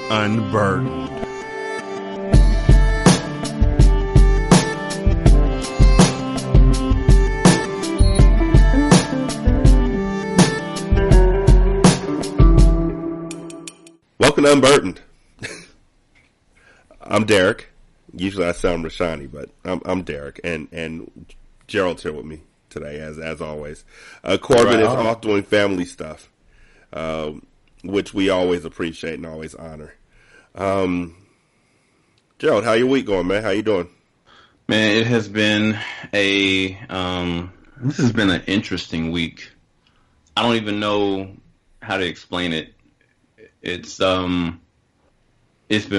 Unburdened. Welcome to Unburdened. I'm Derek. Usually I sound Rashani, but I'm Derek, and Gerald's here with me today, as always. Corbin is off doing family stuff, which we always appreciate and always honor. Gerald, how your week going, man? How you doing? Man, it has been this has been an interesting week. I don't even know how to explain it. It's been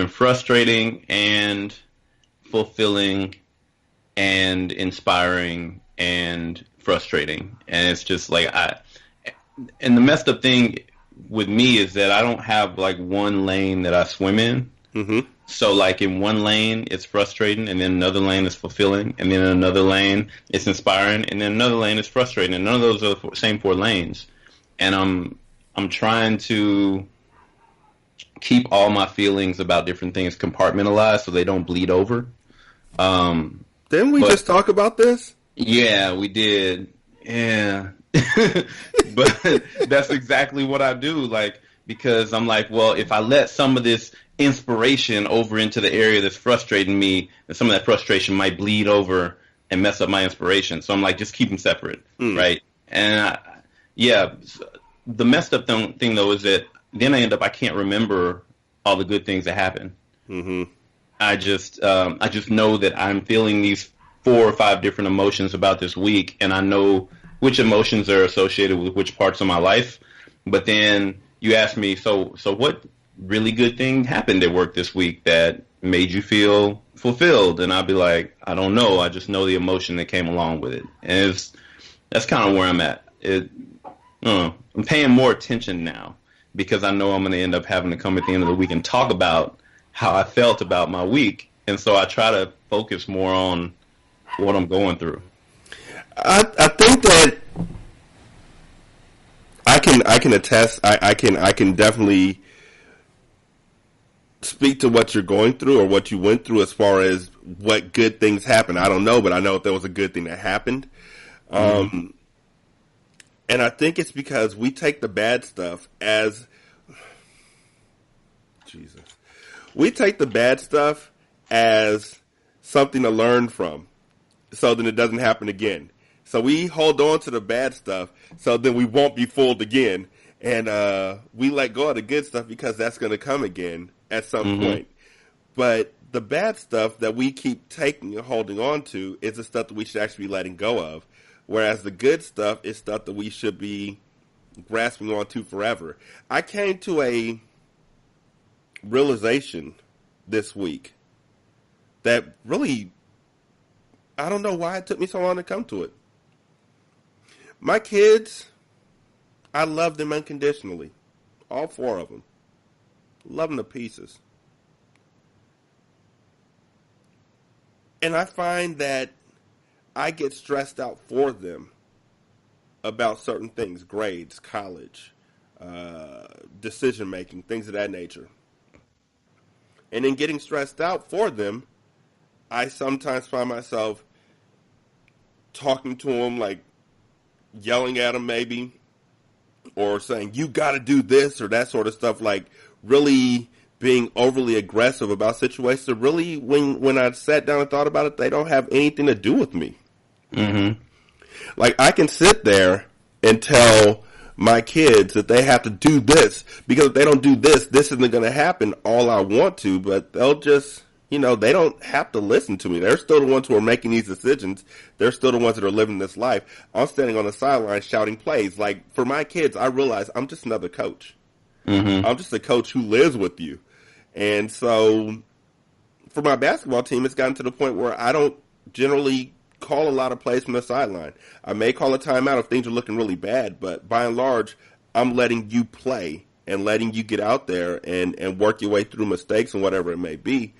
frustrating and fulfilling and inspiring and frustrating. And it's just like and the messed up thing with me is that I don't have like one lane that I swim in. Mm-hmm. So like in one lane it's frustrating, and then another lane is fulfilling, and then another lane it's inspiring, and then another lane is frustrating, and none of those are the same four lanes. And I'm trying to keep all my feelings about different things compartmentalized so they don't bleed over. Didn't we just talk about this? Yeah, we did. Yeah. But that's exactly what I do, like, because I'm like, well, if I let some of this inspiration over into the area that's frustrating me, and some of that frustration might bleed over and mess up my inspiration. So I'm like, just keep them separate, right? And the messed up thing though is that then I can't remember all the good things that happen. Mm-hmm. I just know that I'm feeling these 4 or 5 different emotions about this week, and I know which emotions are associated with which parts of my life. But then you ask me, so what really good thing happened at work this week that made you feel fulfilled? And I'll be like, I don't know. I just know the emotion that came along with it. And that's kind of where I'm at. I'm paying more attention now, because I know I'm going to end up having to come at the end of the week and talk about how I felt about my week. And so I try to focus more on what I'm going through. I think that I can attest. I can definitely speak to what you're going through or what you went through as far as what good things happened. I don't know, but I know if there was a good thing that happened. And I think it's because we take the bad stuff as we take the bad stuff as something to learn from, so then it doesn't happen again. So we hold on to the bad stuff, so then we won't be fooled again, and we let go of the good stuff because that's going to come again at some point. But the bad stuff that we keep taking and holding on to is the stuff that we should actually be letting go of. Whereas the good stuff is stuff that we should be grasping onto forever. I came to a realization this week that really, I don't know why it took me so long to come to it. My kids, I love them unconditionally. All 4 of them. Love them to pieces. And I find that I get stressed out for them about certain things, grades, college, decision making, things of that nature. And in getting stressed out for them, I sometimes find myself talking to them, like yelling at them maybe, or saying, you got to do this or that sort of stuff, like really being overly aggressive about situations that really, when I sat down and thought about it, they don't have anything to do with me. Mm-hmm. Like, I can sit there and tell my kids that they have to do this, because if they don't do this, this isn't going to happen all I want to, but they'll just, they don't have to listen to me. They're still the ones who are making these decisions. They're still the ones that are living this life. I'm standing on the sideline shouting plays. Like, for my kids, I realize I'm just another coach. Mm-hmm. I'm just a coach who lives with you. And so for my basketball team, it's gotten to the point where I don't generally call a lot of plays from the sideline. I may call a timeout if things are looking really bad, but by and large, I'm letting you play and letting you get out there and work your way through mistakes and whatever it may be.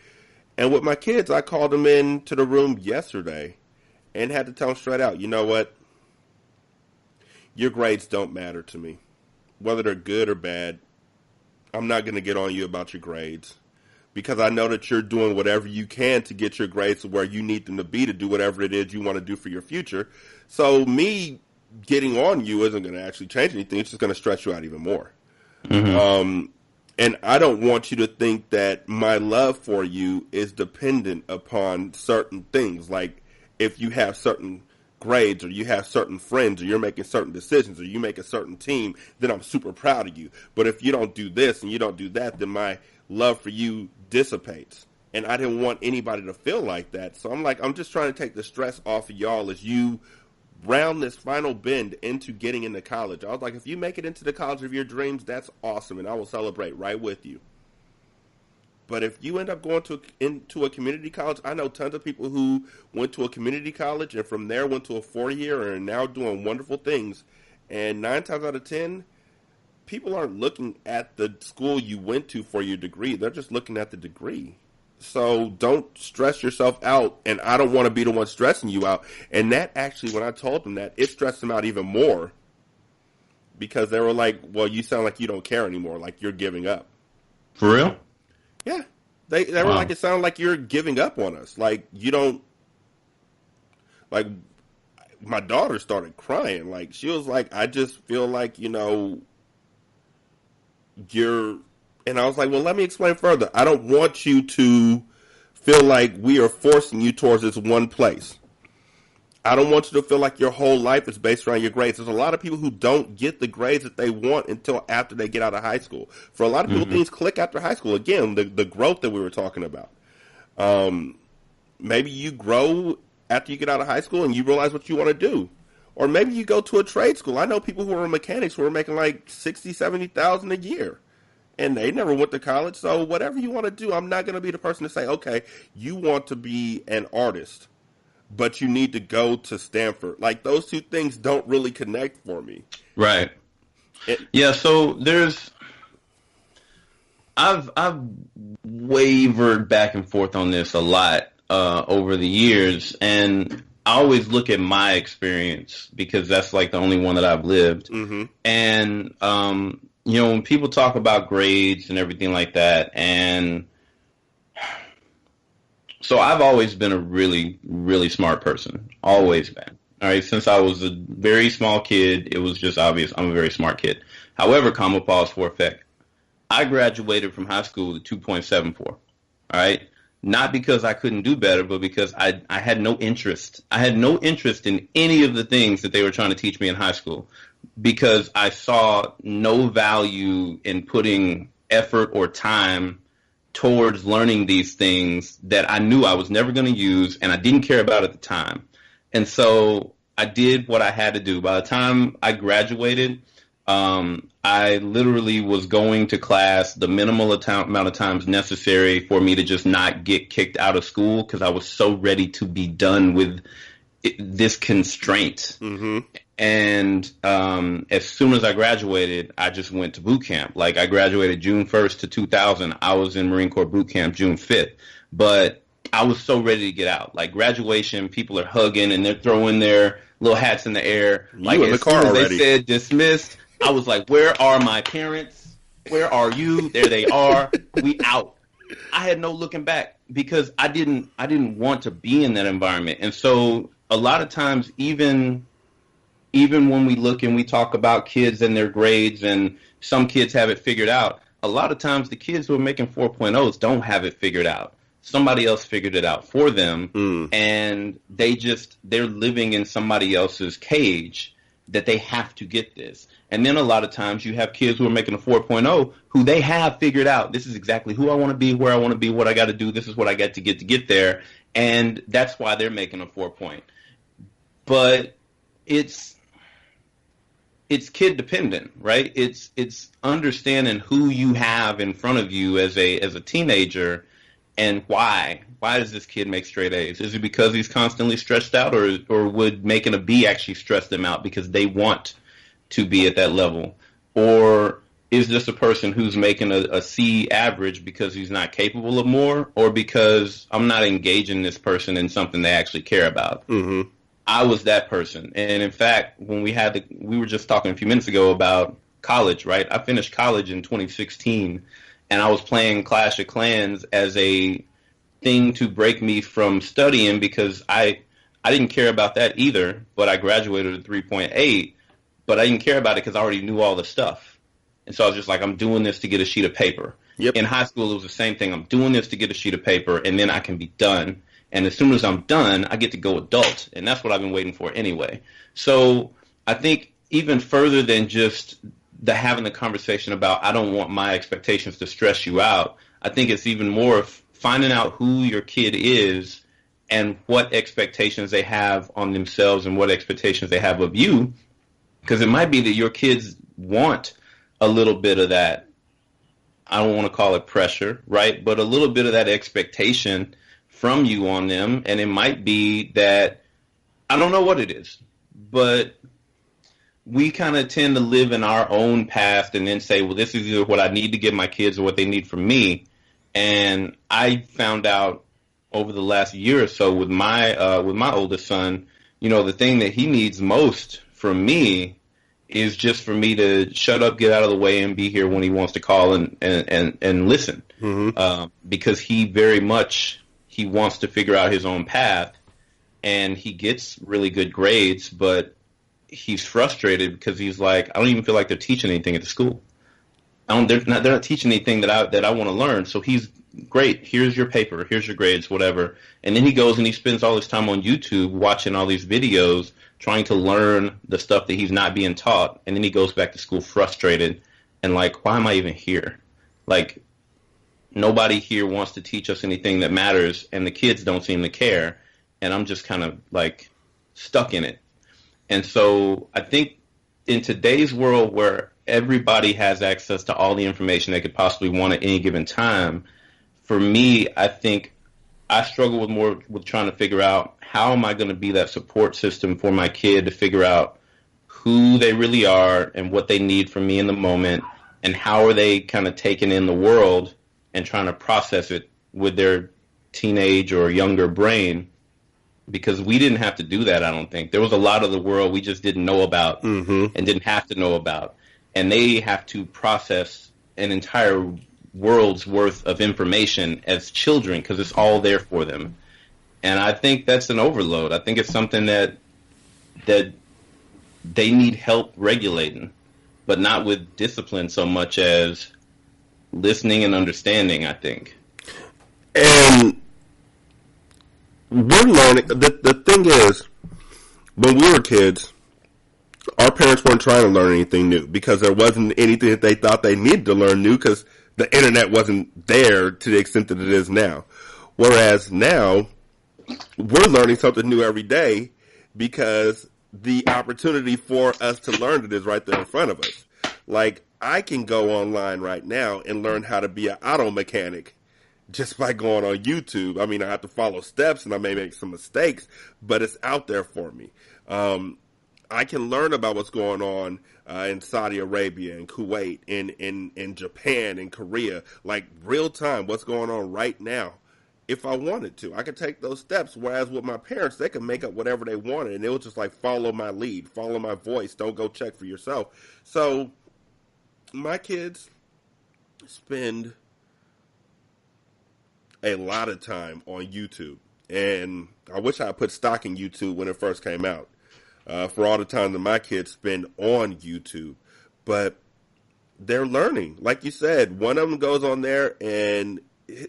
And with my kids, I called them into the room yesterday and had to tell them straight out, you know what? Your grades don't matter to me. Whether they're good or bad, I'm not going to get on you about your grades because I know that you're doing whatever you can to get your grades to where you need them to be to do whatever it is you want to do for your future. So me getting on you isn't going to actually change anything. It's just going to stress you out even more. Mm-hmm. And I don't want you to think that my love for you is dependent upon certain things. Like if you have certain grades or you have certain friends or you're making certain decisions or you make a certain team, then I'm super proud of you. But if you don't do this and you don't do that, then my love for you dissipates. And I didn't want anybody to feel like that. So I'm like, I'm just trying to take the stress off of y'all as you round this final bend into getting into college. I was like, if you make it into the college of your dreams, that's awesome, and I will celebrate right with you. But if you end up going into a community college, I know tons of people who went to a community college and from there went to a 4-year and are now doing wonderful things. And 9 times out of 10, people aren't looking at the school you went to for your degree. They're just looking at the degree. So don't stress yourself out, and I don't want to be the one stressing you out. And that actually, when I told them that, it stressed them out even more because they were like, well, you sound like you don't care anymore, like you're giving up. For real? Yeah. They were like, it sounded like you're giving up on us. Like, you don't, like, my daughter started crying. Like, she was like, I just feel like, you're, and I was like, well, let me explain further. I don't want you to feel like we are forcing you towards this one place. I don't want you to feel like your whole life is based around your grades. There's a lot of people who don't get the grades that they want until after they get out of high school. For a lot of people, things click after high school. Again, the growth that we were talking about. Maybe you grow after you get out of high school and you realize what you want to do. Or maybe you go to a trade school. I know people who are mechanics who are making like $60,000, $70,000 a year. And they never went to college, so whatever you want to do, I'm not going to be the person to say, okay, you want to be an artist, but you need to go to Stanford. Like, those two things don't really connect for me. Right. Yeah, so I've wavered back and forth on this a lot over the years, and I always look at my experience because that's like the only one that I've lived. Mm-hmm. And, when people talk about grades and everything like that, and so I've always been a really, really smart person. Always been. All right. Since I was a very small kid, it was just obvious I'm a very smart kid. However, comma, pause for effect. I graduated from high school with a 2.74. All right. Not because I couldn't do better, but because I had no interest. I had no interest in any of the things that they were trying to teach me in high school because I saw no value in putting effort or time towards learning these things that I knew I was never going to use and I didn't care about at the time. And so I did what I had to do. By the time I graduated, I literally was going to class the minimal amount of times necessary for me to just not get kicked out of school because I was so ready to be done with this constraint. Mm-hmm. And as soon as I graduated, I just went to boot camp. Like, I graduated June 1st to 2000. I was in Marine Corps boot camp June 5th. But I was so ready to get out. Like, graduation, people are hugging and they're throwing their little hats in the air. Like, as soon as they said dismissed, I was like, where are my parents? Where are you? There they are. We out. I had no looking back because I didn't want to be in that environment. And so a lot of times, even when we look and we talk about kids and their grades and some kids have it figured out, a lot of times the kids who are making 4.0s don't have it figured out. Somebody else figured it out for them, and they're living in somebody else's cage that they have to get this. And then a lot of times you have kids who are making a 4.0 who they have figured out, this is exactly who I want to be, where I want to be, what I got to do, this is what I got to get there, and that's why they're making a 4 But it's kid dependent, right? It's understanding who you have in front of you as a teenager and why. Why does this kid make straight A's? Is it because he's constantly stressed out, or would making a B actually stress them out because they want to be at that level? Or is this a person who's making a C average because he's not capable of more, or because I'm not engaging this person in something they actually care about? Mm-hmm. I was that person. And in fact, when we were just talking a few minutes ago about college, right? I finished college in 2016, and I was playing Clash of Clans as a thing to break me from studying because I didn't care about that either, but I graduated at 3.8, but I didn't care about it because I already knew all the stuff. And so I was just like, I'm doing this to get a sheet of paper. Yep. In high school, it was the same thing. I'm doing this to get a sheet of paper, and then I can be done. And as soon as I'm done, I get to go adult. And that's what I've been waiting for anyway. So I think even further than just having the conversation about I don't want my expectations to stress you out, I think it's even more of finding out who your kid is and what expectations they have on themselves and what expectations they have of you. Because it might be that your kids want a little bit of that, I don't want to call it pressure, right? But a little bit of that expectation from you on them. And it might be that, I don't know what it is, but we kind of tend to live in our own past and then say, well, this is either what I need to give my kids or what they need from me. And I found out over the last year or so with my oldest son, you know, the thing that he needs most from me is just for me to shut up, get out of the way, and be here when he wants to call and listen. Mm-hmm. Because he wants to figure out his own path, and he gets really good grades, but he's frustrated because he's like, I don't even feel like they're teaching anything at the school. They're not teaching anything that I want to learn. So he's great. Here's your paper. Here's your grades, whatever. And then he goes and he spends all his time on YouTube watching all these videos, trying to learn the stuff that he's not being taught. And then he goes back to school frustrated and like, why am I even here? Like, nobody here wants to teach us anything that matters, and the kids don't seem to care. And I'm just kind of like stuck in it. And so I think in today's world where everybody has access to all the information they could possibly want at any given time, for me, I think I struggle with trying to figure out how am I going to be that support system for my kid to figure out who they really are and what they need from me in the moment, and how are they kind of taking in the world and trying to process it with their teenage or younger brain. Because we didn't have to do that, I don't think. There was a lot of the world we just didn't know about and didn't have to know about. And they have to process an entire world's worth of information as children because it's all there for them. And I think that's an overload. I think it's something that they need help regulating, but not with discipline so much as listening and understanding, I think. And we're learning. The thing is, when we were kids, our parents weren't trying to learn anything new because there wasn't anything that they thought they needed to learn new because the internet wasn't there to the extent that it is now. Whereas now, we're learning something new every day because the opportunity for us to learn it is right there in front of us. Like, I can go online right now and learn how to be an auto mechanic just by going on YouTube. I mean, I have to follow steps and I may make some mistakes, but it's out there for me. I can learn about what's going on in Saudi Arabia and Kuwait, in Japan and Korea, like real time, what's going on right now. If I wanted to, I could take those steps. Whereas with my parents, they could make up whatever they wanted, and it was just like follow my lead, follow my voice. Don't go check for yourself. So my kids spend a lot of time on YouTube, and I wish I put stock in YouTube when it first came out. For all the time that my kids spend on YouTube, but they're learning. Like you said, one of them goes on there and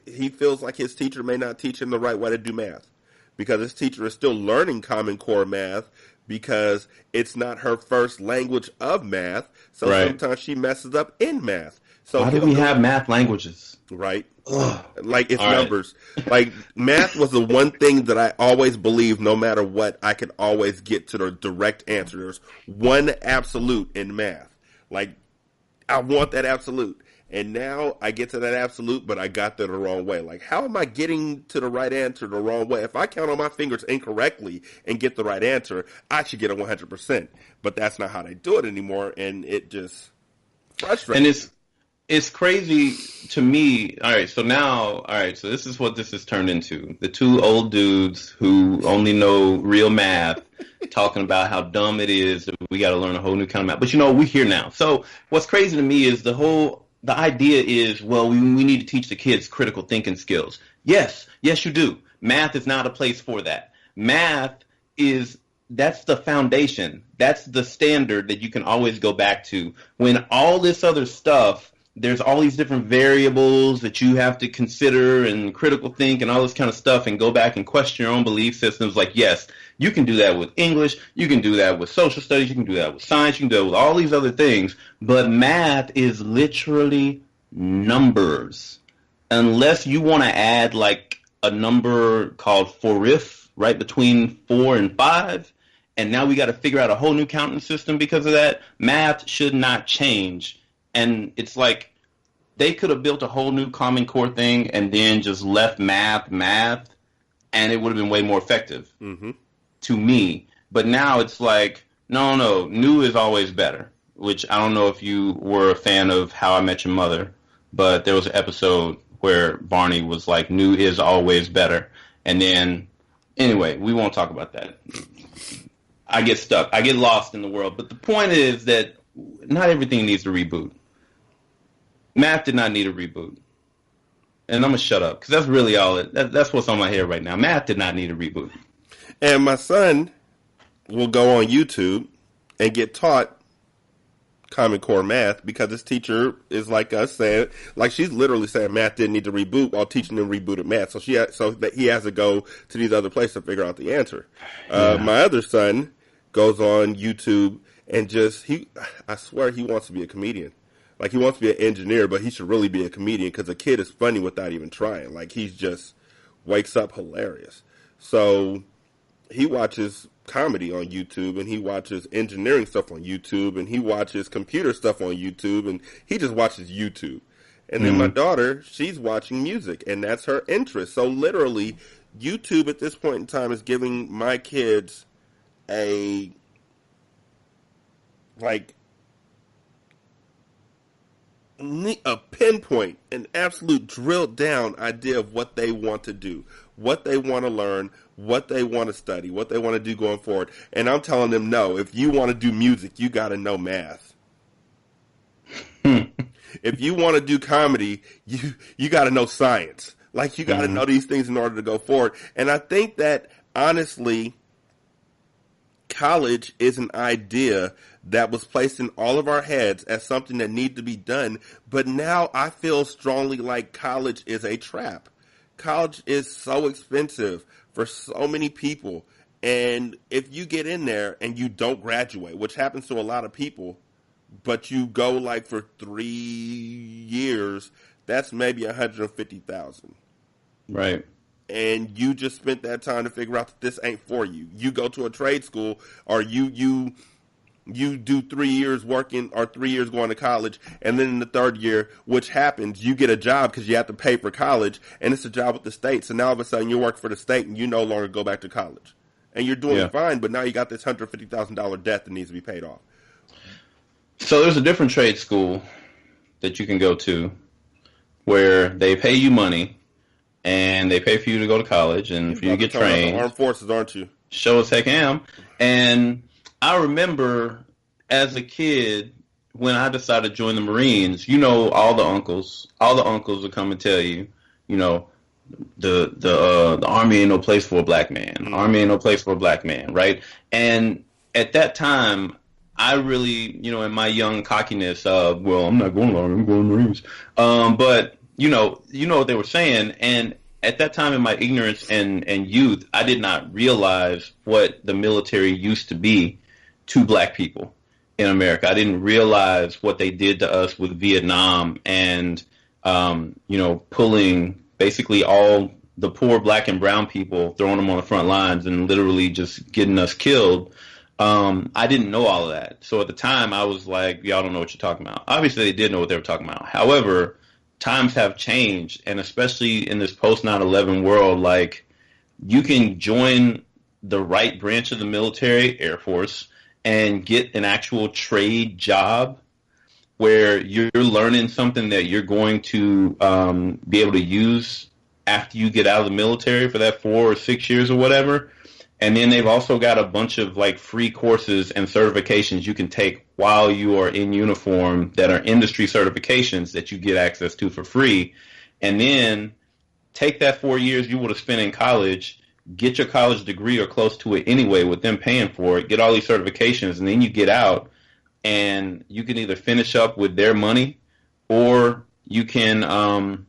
he feels like his teacher may not teach him the right way to do math because his teacher is still learning Common Core math because it's not her first language of math. So sometimes she messes up in math. So why do we have math languages? Right. Ugh. Like it's all numbers. Right. Like math was the one thing that I always believed no matter what, I could always get to the direct answer. There's one absolute in math. Like I want that absolute. And now I get to that absolute, but I got there the wrong way. Like how am I getting to the right answer the wrong way? If I count on my fingers incorrectly and get the right answer, I should get a 100%. But that's not how they do it anymore. And it just frustrates. And it's crazy to me. All right, so now, all right, so this is what this has turned into. The two old dudes who only know real math talking about how dumb it is that we got to learn a whole new kind of math. But we're here now. So what's crazy to me is the idea is, well, we need to teach the kids critical thinking skills. Yes, you do. Math is not a place for that. Math that's the foundation. That's the standard that you can always go back to. When all this other stuff, there's all these different variables that you have to consider and critical think and all this kind of stuff and go back and question your own belief systems. Like, yes, you can do that with English. You can do that with social studies. You can do that with science. You can do that with all these other things. But math is literally numbers. Unless you want to add like a number called forif, right between 4 and 5. And now we got to figure out a whole new counting system because of that. Math should not change. And it's like they could have built a whole new Common Core thing and then just left math, and it would have been way more effective to me. But now it's like, no, new is always better, which I don't know if you were a fan of How I Met Your Mother, but there was an episode where Barney was like, new is always better. And then, anyway, we won't talk about that. I get stuck. I get lost in the world. But the point is that not everything needs a reboot. Math did not need a reboot. And I'm going to shut up because that's really all that's what's on my head right now. Math did not need a reboot. And my son will go on YouTube and get taught Common Core math because his teacher is like us saying, like she's literally saying math didn't need to reboot while teaching them rebooted math. So that he has to go to these other places to figure out the answer. My other son goes on YouTube and I swear he wants to be a comedian. Like he wants to be an engineer, but he should really be a comedian because a kid is funny without even trying. Like he's just wakes up hilarious. So he watches comedy on YouTube and he watches engineering stuff on YouTube and he watches computer stuff on YouTube and he just watches YouTube. And then my daughter, she's watching music and that's her interest. So literally YouTube at this point in time is giving my kids a pinpoint, an absolute drilled down idea of what they want to do, what they want to learn, what they want to study, what they want to do going forward. And I'm telling them, no, if you want to do music, you got to know math. If you want to do comedy, you got to know science. Like you got to know these things in order to go forward. And I think that honestly, college is an idea that was placed in all of our heads as something that needed to be done. But now I feel strongly like college is a trap. College is so expensive for so many people. And if you get in there and you don't graduate, which happens to a lot of people, but you go like for 3 years, that's maybe $150,000. Right. And you just spent that time to figure out that this ain't for you. You go to a trade school or you do 3 years working or 3 years going to college, and then in the third year, which happens, you get a job because you have to pay for college, and it's a job with the state. So now all of a sudden you work for the state and you no longer go back to college. And you're doing fine, but now you got this $150,000 debt that needs to be paid off. So there's a different trade school that you can go to where they pay you money and they pay for you to go to college and for you to get trained. Armed forces, aren't you? Show as heck am. And I remember as a kid when I decided to join the Marines, all the uncles would come and tell you, the Army ain't no place for a black man. Army ain't no place for a black man, right? And at that time, I really, in my young cockiness, well, I'm not going to the Army, I'm going to the Marines. But you know what they were saying, and at that time in my ignorance and youth, I did not realize what the military used to be to black people in America. I didn't realize what they did to us with Vietnam and, pulling basically all the poor black and brown people, throwing them on the front lines and literally just getting us killed. I didn't know all of that. So at the time, I was like, y'all don't know what you're talking about. Obviously, they did know what they were talking about. However, times have changed, and especially in this post 9/11 world, like, you can join the right branch of the military, Air Force, and get an actual trade job where you're learning something that you're going to be able to use after you get out of the military for that 4 or 6 years or whatever. And then they've also got a bunch of like free courses and certifications you can take while you are in uniform that are industry certifications that you get access to for free. And then take that 4 years you would have spent in college, get your college degree or close to it anyway with them paying for it, get all these certifications, and then you get out and you can either finish up with their money or you can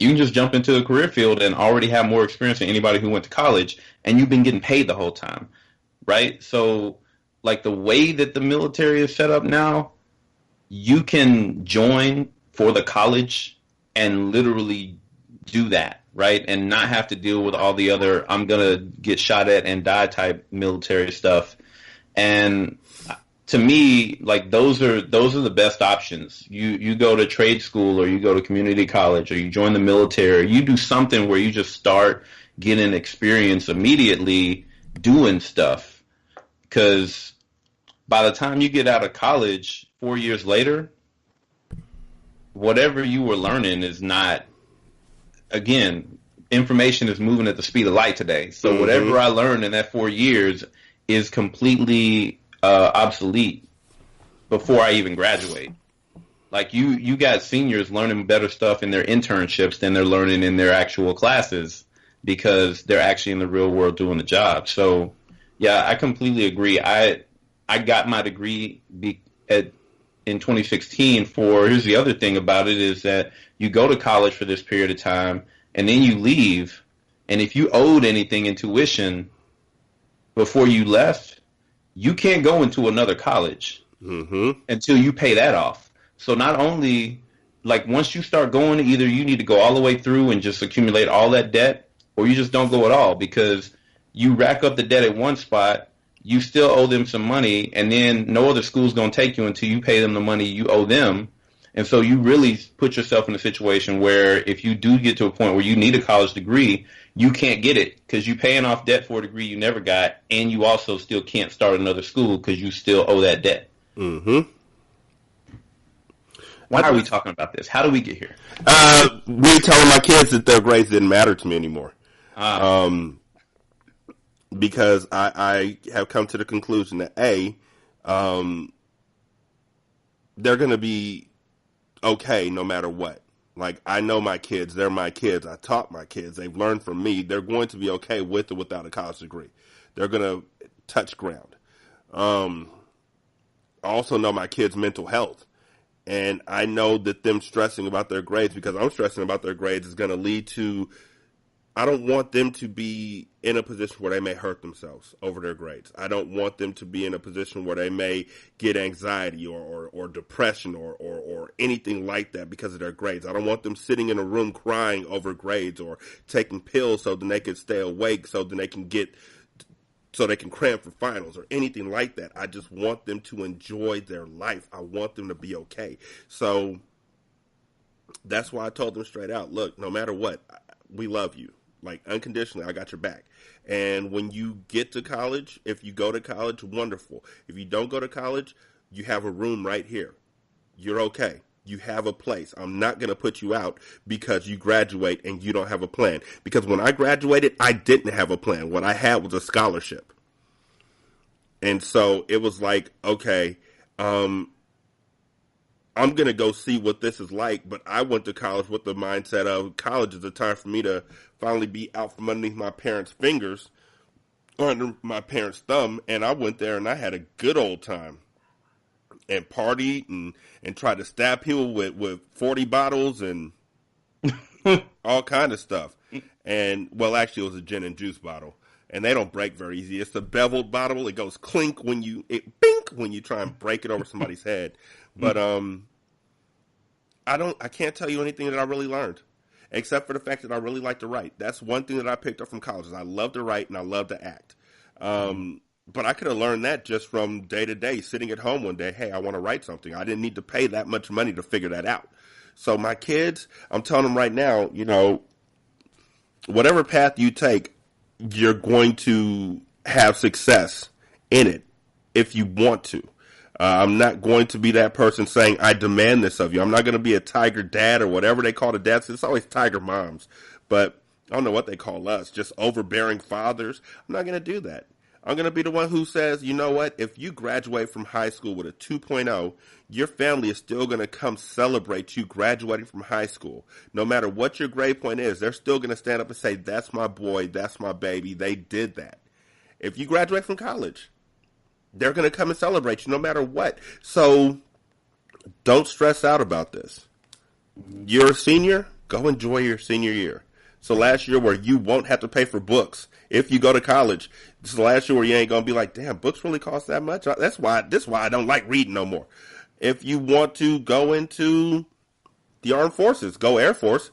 just jump into the career field and already have more experience than anybody who went to college, and you've been getting paid the whole time, right? So, like the way that the military is set up now, you can join for the college and literally do that, right? And not have to deal with all the other I'm gonna get shot at and die type military stuff. And to me, like those are the best options. You go to trade school or you go to community college or you join the military. You do something where you just start getting experience immediately doing stuff. Because by the time you get out of college 4 years later, whatever you were learning is not, again, information is moving at the speed of light today. So whatever I learned in that 4 years is completely obsolete before I even graduate. Like you got seniors learning better stuff in their internships than they're learning in their actual classes because they're actually in the real world doing the job. So yeah, I completely agree. I got my degree in 2016 for, here's the other thing about it is that you go to college for this period of time and then you leave, and if you owed anything in tuition before you left, you can't go into another college until you pay that off. So not only, like, once you start going, either you need to go all the way through and just accumulate all that debt, or you just don't go at all because you rack up the debt at one spot, you still owe them some money, and then no other school's going to take you until you pay them the money you owe them. And so you really put yourself in a situation where if you do get to a point where you need a college degree, you can't get it because you're paying off debt for a degree you never got, and you also still can't start another school because you still owe that debt. Why are we talking about this? How do we get here? We're telling my kids that their grades didn't matter to me anymore. Because I have come to the conclusion that they're going to be okay no matter what. Like, I know my kids. They're my kids. I taught my kids. They've learned from me. They're going to be okay with or without a college degree. They're going to touch ground. I also know my kids' mental health. And I know that them stressing about their grades, because I'm stressing about their grades, is going to lead to, I don't want them to be in a position where they may hurt themselves over their grades. I don't want them to be in a position where they may get anxiety or depression or anything like that because of their grades. I don't want them sitting in a room crying over grades or taking pills so then they can stay awake so then they can cram for finals or anything like that. I just want them to enjoy their life. I want them to be okay. So that's why I told them straight out, look, no matter what, we love you. Like, unconditionally, I got your back. And when you get to college, if you go to college, wonderful. If you don't go to college, you have a room right here. You're okay. You have a place. I'm not going to put you out because you graduate and you don't have a plan. Because when I graduated, I didn't have a plan. What I had was a scholarship. And so it was like, okay, I'm going to go see what this is like, but I went to college with the mindset of college is a time for me to finally be out from underneath my parents' fingers or under my parents' thumb, and I went there and I had a good old time and partied and tried to stab people with 40 bottles and all kind of stuff. And, well, actually it was a gin and juice bottle. And they don't break very easy. It's a beveled bottle. It goes clink when you try and break it over somebody's head. But I can't tell you anything that I really learned, except for the fact that I really like to write. That's one thing that I picked up from college. Is I love to write and I love to act. But I could have learned that just from day to day, sitting at home one day. Hey, I want to write something. I didn't need to pay that much money to figure that out. So my kids, I'm telling them right now, whatever path you take, you're going to have success in it if you want to. I'm not going to be that person saying, I demand this of you. I'm not going to be a tiger dad or whatever they call the dads. It's always tiger moms. But I don't know what they call us, just overbearing fathers. I'm not going to do that. I'm going to be the one who says, you know what? If you graduate from high school with a 2.0, your family is still going to come celebrate you graduating from high school. No matter what your grade point is, they're still going to stand up and say, that's my boy, that's my baby. They did that. If you graduate from college, they're going to come and celebrate you no matter what. So don't stress out about this. You're a senior, go enjoy your senior year. So last year where you won't have to pay for books if you go to college. This is the last year where you ain't going to be like, damn, books really cost that much? This is why I don't like reading no more. If you want to go into the armed forces, go Air Force.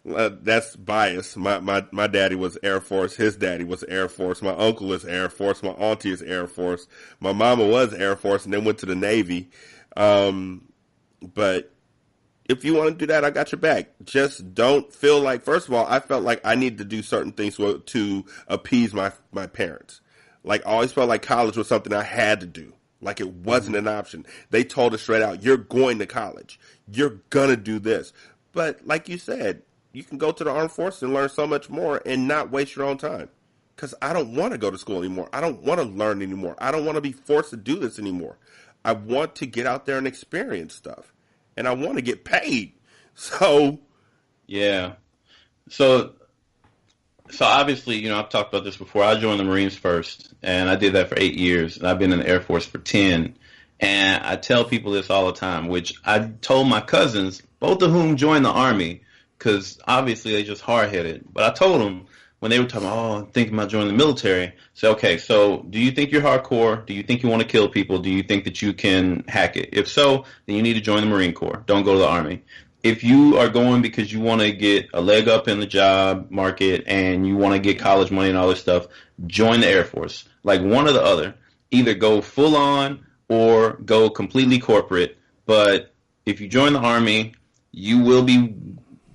That's bias. My daddy was Air Force. His daddy was Air Force. My uncle is Air Force. My auntie is Air Force. My mama was Air Force and then went to the Navy. But if you want to do that, I got your back. Just don't feel like, first of all, I felt like I needed to do certain things to appease my parents. Like, I always felt like college was something I had to do. Like, it wasn't an option. They told us straight out, you're going to college. You're going to do this. But like you said, you can go to the armed forces and learn so much more and not waste your own time. Because I don't want to go to school anymore. I don't want to learn anymore. I don't want to be forced to do this anymore. I want to get out there and experience stuff. And I want to get paid. So. Yeah. So obviously, I've talked about this before. I joined the Marines first, and I did that for 8 years. And I've been in the Air Force for 10. And I tell people this all the time, which I told my cousins, both of whom joined the Army, because obviously they're just hard-headed. But I told them when they were talking, I'm thinking about joining the military. So, okay, so do you think you're hardcore? Do you think you want to kill people? Do you think that you can hack it? If so, then you need to join the Marine Corps. Don't go to the Army. If you are going because you want to get a leg up in the job market and you want to get college money and all this stuff, join the Air Force. Like one or the other. Either go full on or go completely corporate. But if you join the Army, you will be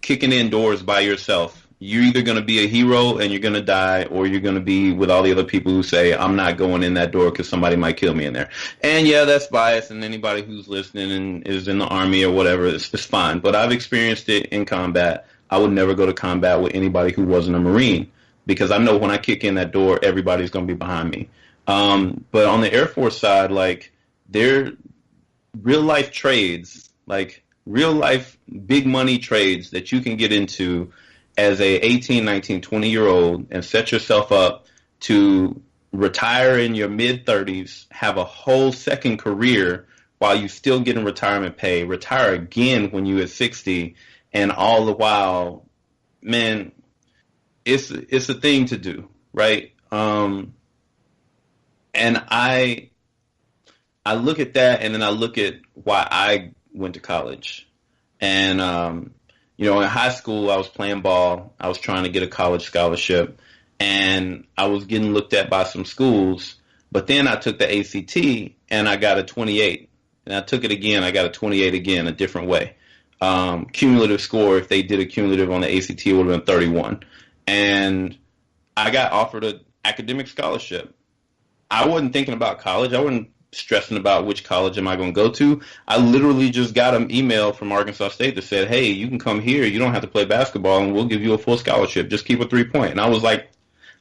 kicking in doors by yourself. You're either going to be a hero and you're going to die, or you're going to be with all the other people who say, I'm not going in that door because somebody might kill me in there. And yeah, that's bias, and anybody who's listening and is in the Army or whatever, it's fine. But I've experienced it in combat. I would never go to combat with anybody who wasn't a Marine, because I know when I kick in that door, everybody's going to be behind me. But on the Air Force side, like, they're real life trades, like real life big money trades that you can get into as a 18, 19, 20-year-old and set yourself up to retire in your mid-30s, have a whole second career while you still getting retirement pay, retire again when you're at 60, and all the while, man, it's a thing to do, right? And I look at that, and then I look at why I went to college. And in high school, I was playing ball. I was trying to get a college scholarship, and I was getting looked at by some schools. But then I took the ACT, and I got a 28. And I took it again. I got a 28 again, a different way. Cumulative score, if they did a cumulative on the ACT, it would have been 31. And I got offered an academic scholarship. I wasn't thinking about college. I wasn't stressing about which college am I going to go to. I literally just got an email from Arkansas State that said, hey, you can come here. You don't have to play basketball, and we'll give you a full scholarship. Just keep a 3-point. And I was like,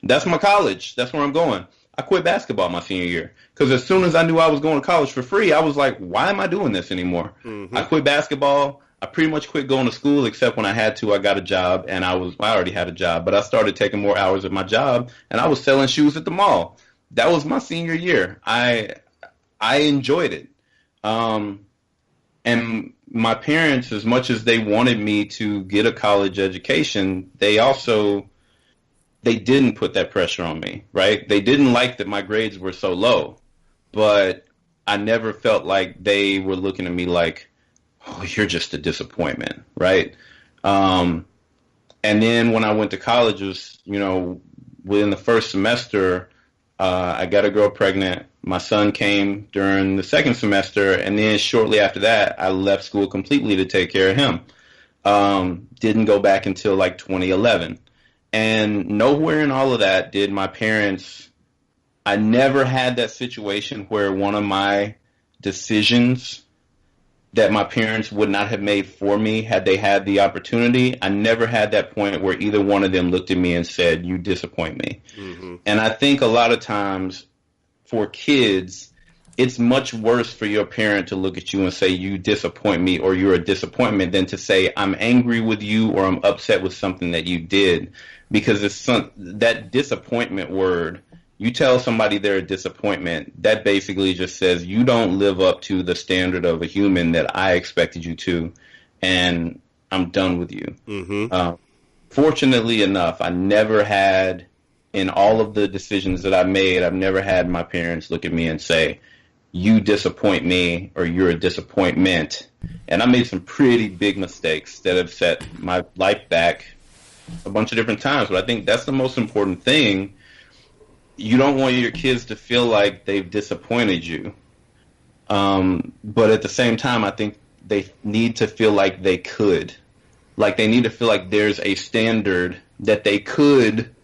that's my college. That's where I'm going. I quit basketball my senior year because as soon as I knew I was going to college for free, I was like, why am I doing this anymore? Mm-hmm. I quit basketball. I pretty much quit going to school, except when I had to. I got a job, and I already had a job, but I started taking more hours at my job, and I was selling shoes at the mall. That was my senior year. I enjoyed it. And my parents, as much as they wanted me to get a college education, they didn't put that pressure on me, right? They didn't like that my grades were so low, but I never felt like they were looking at me like, oh, you're just a disappointment, right? And then when I went to college, it was, within the first semester, I got a girl pregnant. My son came during the second semester, and then shortly after that, I left school completely to take care of him. Didn't go back until like 2011. And nowhere in all of that did my parents, I never had that situation where one of my decisions that my parents would not have made for me had they had the opportunity. I never had that point where either one of them looked at me and said, "You disappoint me." Mm-hmm. And I think a lot of times for kids, it's much worse for your parent to look at you and say, "You disappoint me," or "You're a disappointment," than to say, "I'm angry with you," or "I'm upset with something that you did." Because that disappointment word, you tell somebody they're a disappointment, that basically just says you don't live up to the standard of a human that I expected you to, and I'm done with you. Mm-hmm. Fortunately enough, I never had, in all of the decisions that I made, I've never had my parents look at me and say, "You disappoint me," or "You're a disappointment." And I made some pretty big mistakes that have set my life back a bunch of different times. But I think that's the most important thing. You don't want your kids to feel like they've disappointed you. But at the same time, I think they need to feel like they could. Like they need to feel like there's a standard that they could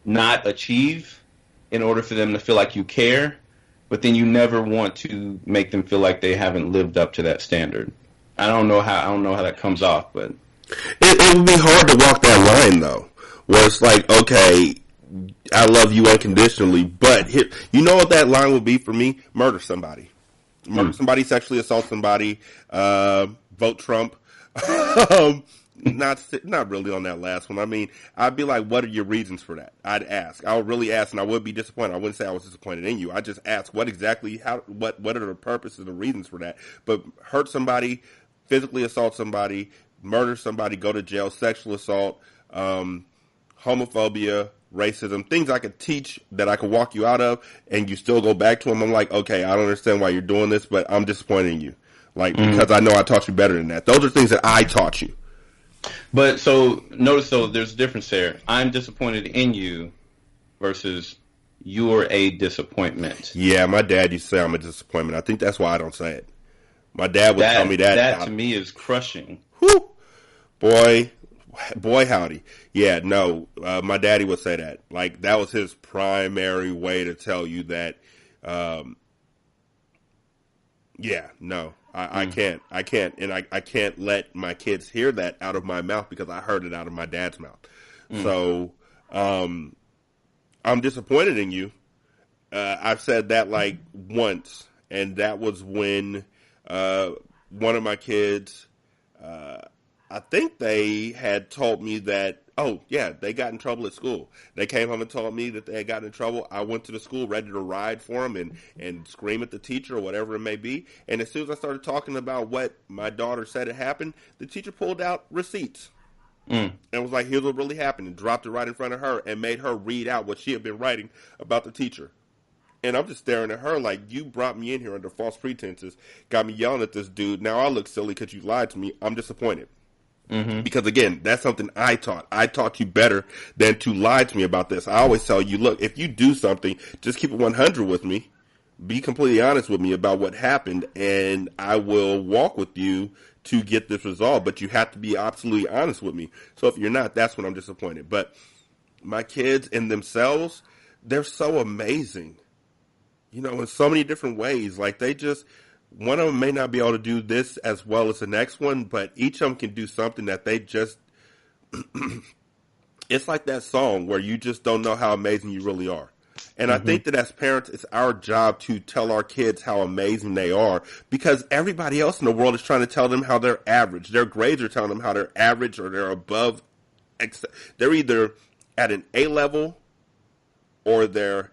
not achieve in order for them to feel like you care. But then you never want to make them feel like they haven't lived up to that standard. I don't know how that comes off, but it would be hard to walk that line though, where it's like, okay, I love you unconditionally, but here, you know what that line would be for me? Murder somebody, sexually assault somebody, vote Trump. Not really on that last one. I mean, I'd be like, what are your reasons for that? I'd ask. I would really ask, and I would be disappointed. I wouldn't say I was disappointed in you. I just ask, what are the purposes and the reasons for that? But hurt somebody, physically assault somebody, murder somebody, go to jail, sexual assault, homophobia, racism, things I could teach that I could walk you out of, and you still go back to them. I'm like, okay, I don't understand why you're doing this, but I'm disappointed in you. Like, because I know I taught you better than that. Those are things that I taught you. But so notice though, there's a difference there. I'm disappointed in you versus you're a disappointment. Yeah, my dad used to say I'm a disappointment. I think that's why I don't say it. My dad would tell me that. That to me is crushing. Whew. Boy, howdy. Yeah, no, my daddy would say that. Like, that was his primary way to tell you that, yeah, no. I can't, and I can't let my kids hear that out of my mouth because I heard it out of my dad's mouth. So, I'm disappointed in you. I've said that like once, and that was when one of my kids, I think they had told me that, oh, yeah, they got in trouble at school. They came home and told me that they had gotten in trouble. I went to the school ready to ride for them and scream at the teacher or whatever it may be. And as soon as I started talking about what my daughter said had happened, the teacher pulled out receipts and was like, here's what really happened, and dropped it right in front of her and made her read out what she had been writing about the teacher. And I'm just staring at her like, you brought me in here under false pretenses, got me yelling at this dude. Now I look silly because you lied to me. I'm disappointed. Mm-hmm. Because, again, that's something I taught. I taught you better than to lie to me about this. I always tell you, look, if you do something, just keep it 100 with me. Be completely honest with me about what happened, and I will walk with you to get this resolved. But you have to be absolutely honest with me. So if you're not, that's when I'm disappointed. But my kids in themselves, they're so amazing. You know, in so many different ways. Like, they just... One of them may not be able to do this as well as the next one, but each of them can do something that they just, it's like that song where you just don't know how amazing you really are. And I think that as parents, it's our job to tell our kids how amazing they are, because everybody else in the world is trying to tell them how they're average. Their grades are telling them how they're average or they're above. They're either at an A level or they're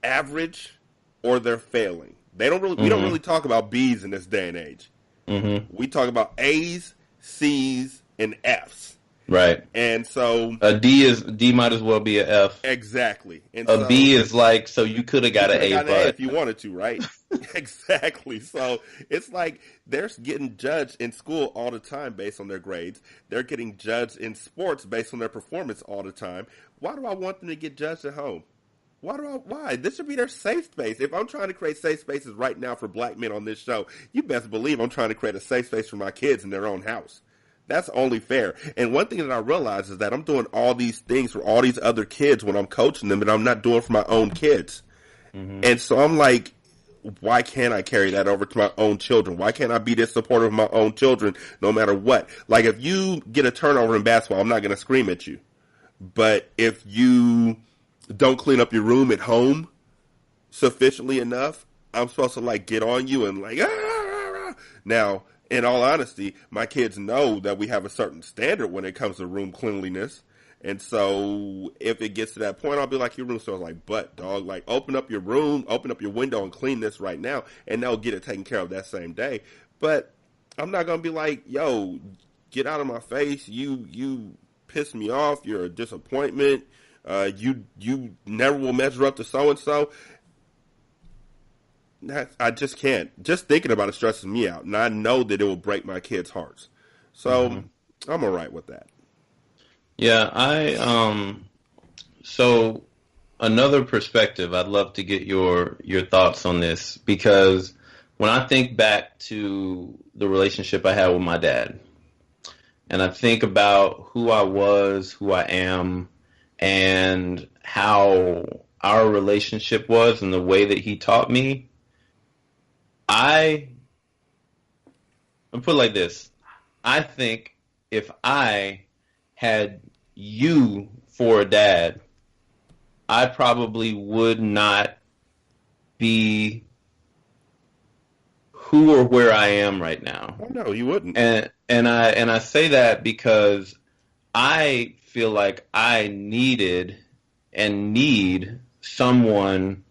average or they're failing. We don't really talk about B's in this day and age. Mm-hmm. We talk about A's, C's, and F's. Right. And so a D might as well be an F. Exactly. And a B is like, so you could have got an A, but if you wanted to, right? Exactly. So it's like they're getting judged in school all the time based on their grades. They're getting judged in sports based on their performance all the time. Why do I want them to get judged at home? Why? This should be their safe space. If I'm trying to create safe spaces right now for black men on this show, you best believe I'm trying to create a safe space for my kids in their own house. That's only fair. And one thing that I realize is that I'm doing all these things for all these other kids when I'm coaching them, and I'm not doing for my own kids. Mm-hmm. And so I'm like, why can't I carry that over to my own children? Why can't I be this supportive of my own children no matter what? Like, if you get a turnover in basketball, I'm not going to scream at you. But if you don't clean up your room at home sufficiently enough, I'm supposed to, like, get on you and, like, ah. Now, in all honesty, my kids know that we have a certain standard when it comes to room cleanliness. And so if it gets to that point, I'll be like, your room smells like butt, dog. Like, open up your room, open up your window and clean this right now. And they'll get it taken care of that same day. But I'm not going to be like, yo, get out of my face. You piss me off. You're a disappointment. You never will measure up to so-and-so. I just can't. Just thinking about it stresses me out. And I know that it will break my kids' hearts. So I'm all right with that. Yeah, so another perspective, I'd love to get your thoughts on this, because when I think back to the relationship I had with my dad, and I think about who I was, who I am, and how our relationship was and the way that he taught me, I'll put it like this. I think if I had you for a dad, I probably would not be who or where I am right now. Oh, no, you wouldn't. And I say that because I feel like I needed and need someone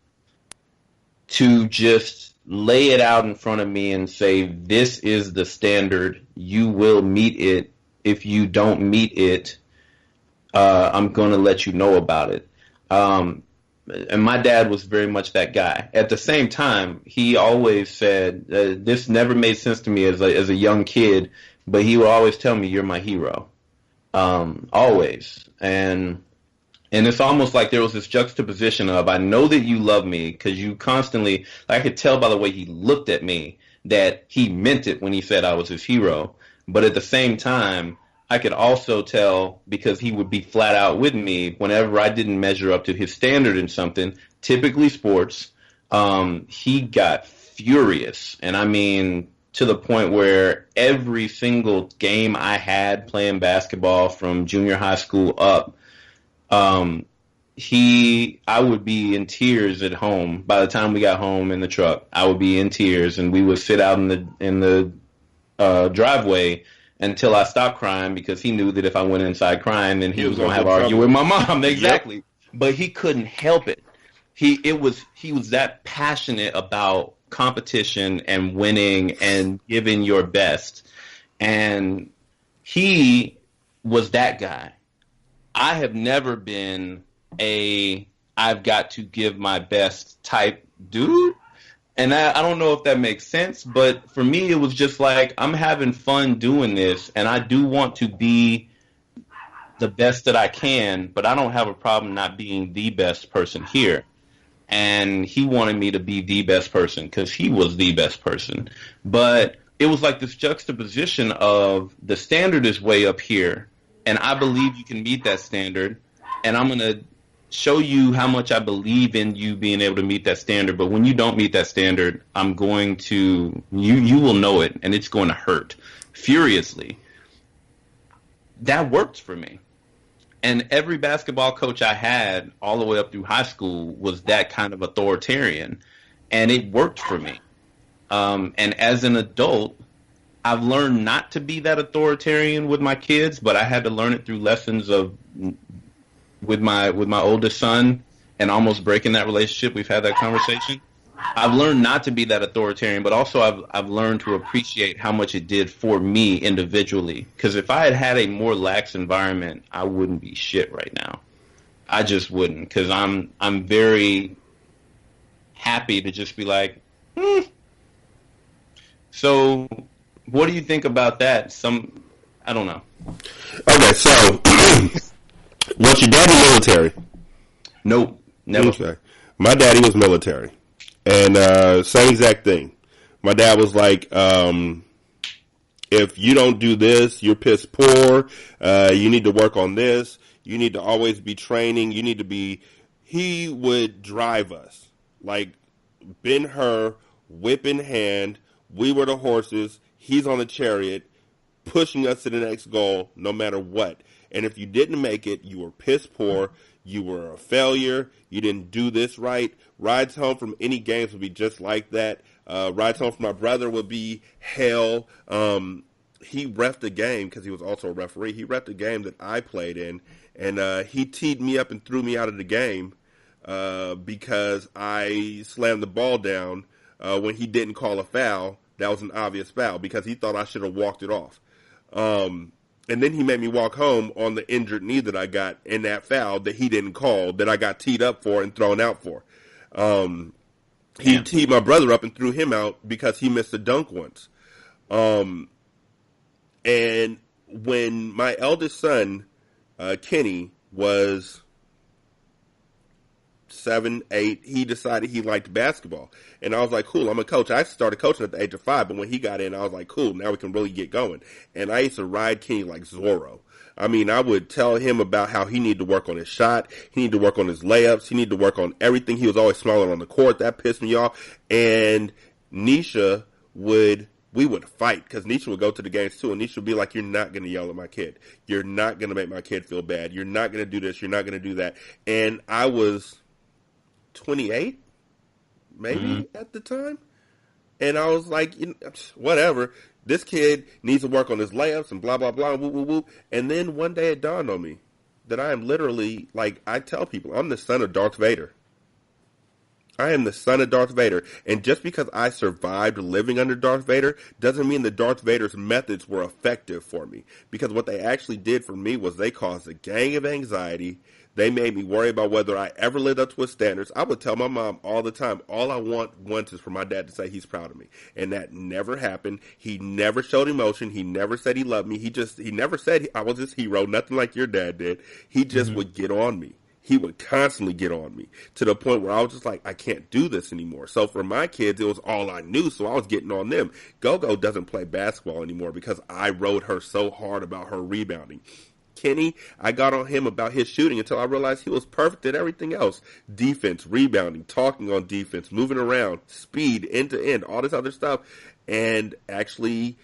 to just lay it out in front of me and say, this is the standard, you will meet it. If you don't meet it, I'm going to let you know about it. And my dad was very much that guy. At the same time, he always said, this never made sense to me as a young kid, but he would always tell me, you're my hero. Always. And it's almost like there was this juxtaposition of, I know that you love me because you constantly, I could tell by the way he looked at me that he meant it when he said I was his hero. But at the same time, I could also tell, because he would be flat out with me whenever I didn't measure up to his standard in something, typically sports, he got furious. And I mean, to the point where every single game I had playing basketball from junior high school up, I would be in tears at home. By the time we got home in the truck, I would be in tears, and we would sit out in the driveway until I stopped crying, because he knew that if I went inside crying, then he was going to have an argument with my mom. Exactly. Yep. But he couldn't help it. He was that passionate about competition and winning and giving your best. And he was that guy. I have never been I've got to give my best type dude. And I don't know if that makes sense, but for me, it was just like, I'm having fun doing this, and I do want to be the best that I can, but I don't have a problem not being the best person here. And he wanted me to be the best person because he was the best person. But it was like this juxtaposition of, the standard is way up here, and I believe you can meet that standard, and I'm going to show you how much I believe in you being able to meet that standard. But when you don't meet that standard, I'm going to, you will know it, and it's going to hurt furiously. That worked for me. And every basketball coach I had all the way up through high school was that kind of authoritarian, and it worked for me. And as an adult, I've learned not to be that authoritarian with my kids, but I had to learn it through lessons with my oldest son, and almost breaking that relationship. We've had that conversation. I've learned not to be that authoritarian, but also I've learned to appreciate how much it did for me individually. Because if I had had a more lax environment, I wouldn't be shit right now. I just wouldn't, because I'm very happy to just be like, So, what do you think about that? I don't know. Okay, so was your daddy military? Nope, never. Okay. My daddy was military. And same exact thing. My dad was like, if you don't do this, you're piss poor. You need to work on this. You need to always be training. He would drive us. Like, Ben Hur, whip in hand. We were the horses. He's on the chariot, pushing us to the next goal, no matter what. And if you didn't make it, you were piss poor. You were a failure. You didn't do this right. Rides home from any games would be just like that. Rides home from my brother would be hell. He reffed a game because he was also a referee. He reffed a game that I played in, and he teed me up and threw me out of the game because I slammed the ball down when he didn't call a foul. That was an obvious foul because he thought I should have walked it off. And then he made me walk home on the injured knee that I got in that foul that he didn't call, that I got teed up for and thrown out for. He teed my brother up and threw him out because he missed a dunk once. And when my eldest son, Kenny, was 7, 8, he decided he liked basketball. And I was like, cool, I'm a coach. I started coaching at the age of 5, but when he got in, I was like, cool, now we can really get going. And I used to ride Kenny like Zorro. I mean, I would tell him about how he needed to work on his shot, he needed to work on his layups, he needed to work on everything. He was always smiling on the court. That pissed me off. And Nisha we would fight because Nisha would go to the games too, and Nisha would be like, you're not going to yell at my kid. You're not going to make my kid feel bad. You're not going to do this. You're not going to do that. And I was 28, maybe at the time. And I was like, whatever. This kid needs to work on his layups and blah, blah, blah, whoop, whoop, whoop. And then one day it dawned on me that I am literally, like, I tell people, I'm the son of Darth Vader. I am the son of Darth Vader. And just because I survived living under Darth Vader doesn't mean that Darth Vader's methods were effective for me. Because what they actually did for me was they caused a gang of anxiety. They made me worry about whether I ever lived up to his standards. I would tell my mom all the time, all I want once is for my dad to say he's proud of me. And that never happened. He never showed emotion. He never said he loved me. He never said I was his hero, nothing like your dad did. He just would get on me. He would constantly get on me to the point where I was just like, I can't do this anymore. So for my kids, it was all I knew, so I was getting on them. Gogo doesn't play basketball anymore because I rode her so hard about her rebounding. Kenny, I got on him about his shooting until I realized he was perfect at everything else. Defense, rebounding, talking on defense, moving around, speed, end to end, all this other stuff. And actually,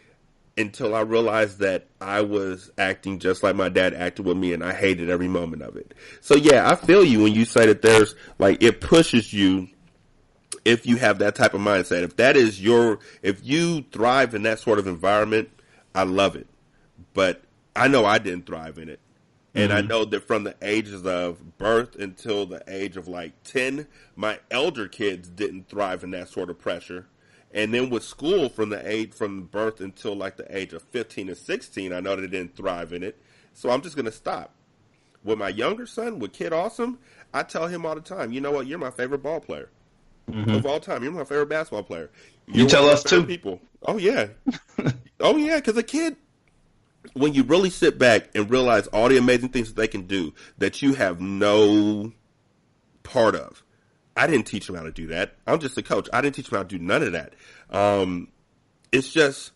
until I realized that I was acting just like my dad acted with me, and I hated every moment of it. So yeah, I feel you when you say that there's, like, it pushes you if you have that type of mindset. If you thrive in that sort of environment, I love it. But I know I didn't thrive in it. And I know that from the ages of birth until the age of like 10, my elder kids didn't thrive in that sort of pressure. And then with school from birth until like the age of 15 and 16, I know they didn't thrive in it. So I'm just going to stop. With my younger son, with Kid Awesome, I tell him all the time, you know what, you're my favorite ball player of all time. You're my favorite basketball player. You tell us too. People. Oh, yeah. Oh, yeah, because a kid, when you really sit back and realize all the amazing things that they can do that you have no part of. I didn't teach him how to do that. I'm just a coach. I didn't teach him how to do none of that. It's just,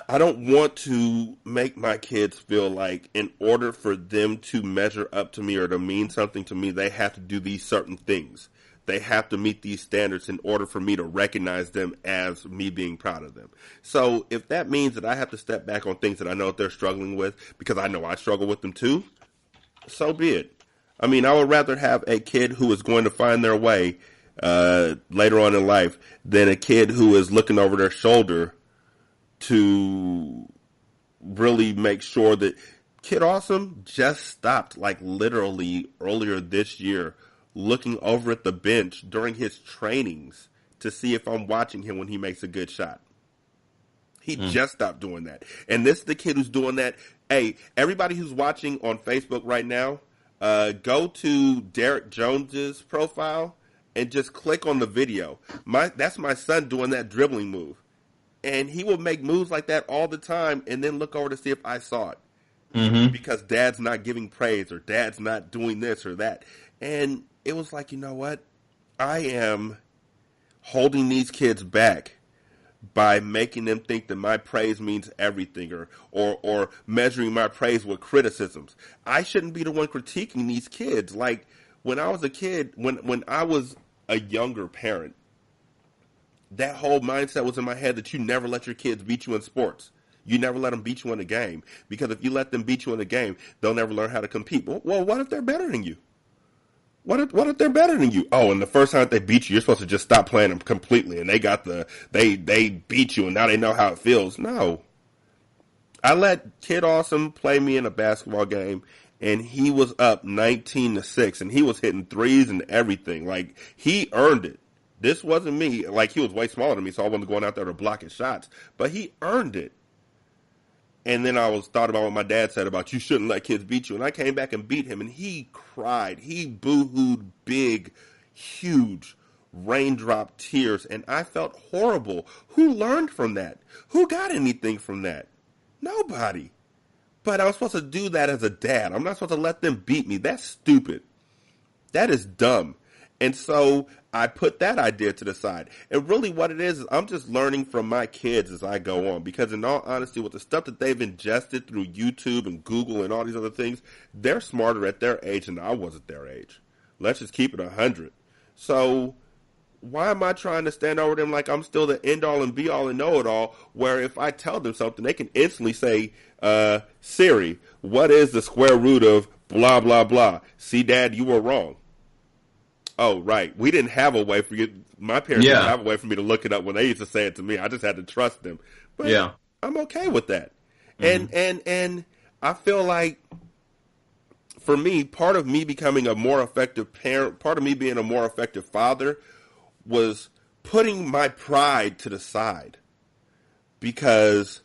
I don't want to make my kids feel like in order for them to measure up to me or to mean something to me, they have to do these certain things. They have to meet these standards in order for me to recognize them as me being proud of them. So if that means that I have to step back on things that I know that they're struggling with, because I know I struggle with them too, so be it. I mean, I would rather have a kid who is going to find their way later on in life than a kid who is looking over their shoulder to really make sure that Kid Awesome just stopped, like literally earlier this year, looking over at the bench during his trainings to see if I'm watching him when he makes a good shot. He just stopped doing that. And this is the kid who's doing that. Hey, everybody who's watching on Facebook right now, go to Derek Jones's profile and just click on the video. That's my son doing that dribbling move. And he will make moves like that all the time and then look over to see if I saw it. Because dad's not giving praise or dad's not doing this or that. And it was like, you know what? I am holding these kids back by making them think that my praise means everything or measuring my praise with criticisms. I shouldn't be the one critiquing these kids. Like, when I was a kid, when I was a younger parent, that whole mindset was in my head that you never let your kids beat you in sports. You never let them beat you in a game. Because if you let them beat you in a game, they'll never learn how to compete. Well, what if they're better than you? What if they're better than you? Oh, and the first time they beat you, you're supposed to just stop playing them completely. And they beat you, and now they know how it feels. No. I let Kid Awesome play me in a basketball game, and he was up 19-6, and he was hitting threes and everything. Like, he earned it. This wasn't me. Like, he was way smaller than me, so I wasn't going out there to block his shots. But he earned it. And then I thought about what my dad said about you shouldn't let kids beat you. And I came back and beat him, and he cried. He boo-hooed big, huge raindrop tears, and I felt horrible. Who learned from that? Who got anything from that? Nobody. But I was supposed to do that as a dad. I'm not supposed to let them beat me. That's stupid. That is dumb. And so I put that idea to the side. And really what it is I'm just learning from my kids as I go on. Because in all honesty, with the stuff that they've ingested through YouTube and Google and all these other things, they're smarter at their age than I was at their age. Let's just keep it 100. So why am I trying to stand over them like I'm still the end-all and be-all and know-it-all, where if I tell them something, they can instantly say, Siri, what is the square root of blah, blah, blah? See, Dad, you were wrong. Oh, right. We didn't have a way for you. My parents didn't have a way for me to look it up when they used to say it to me. I just had to trust them. But I'm okay with that. Mm-hmm. And I feel like, for me, part of me becoming a more effective parent, part of me being a more effective father, was putting my pride to the side. Because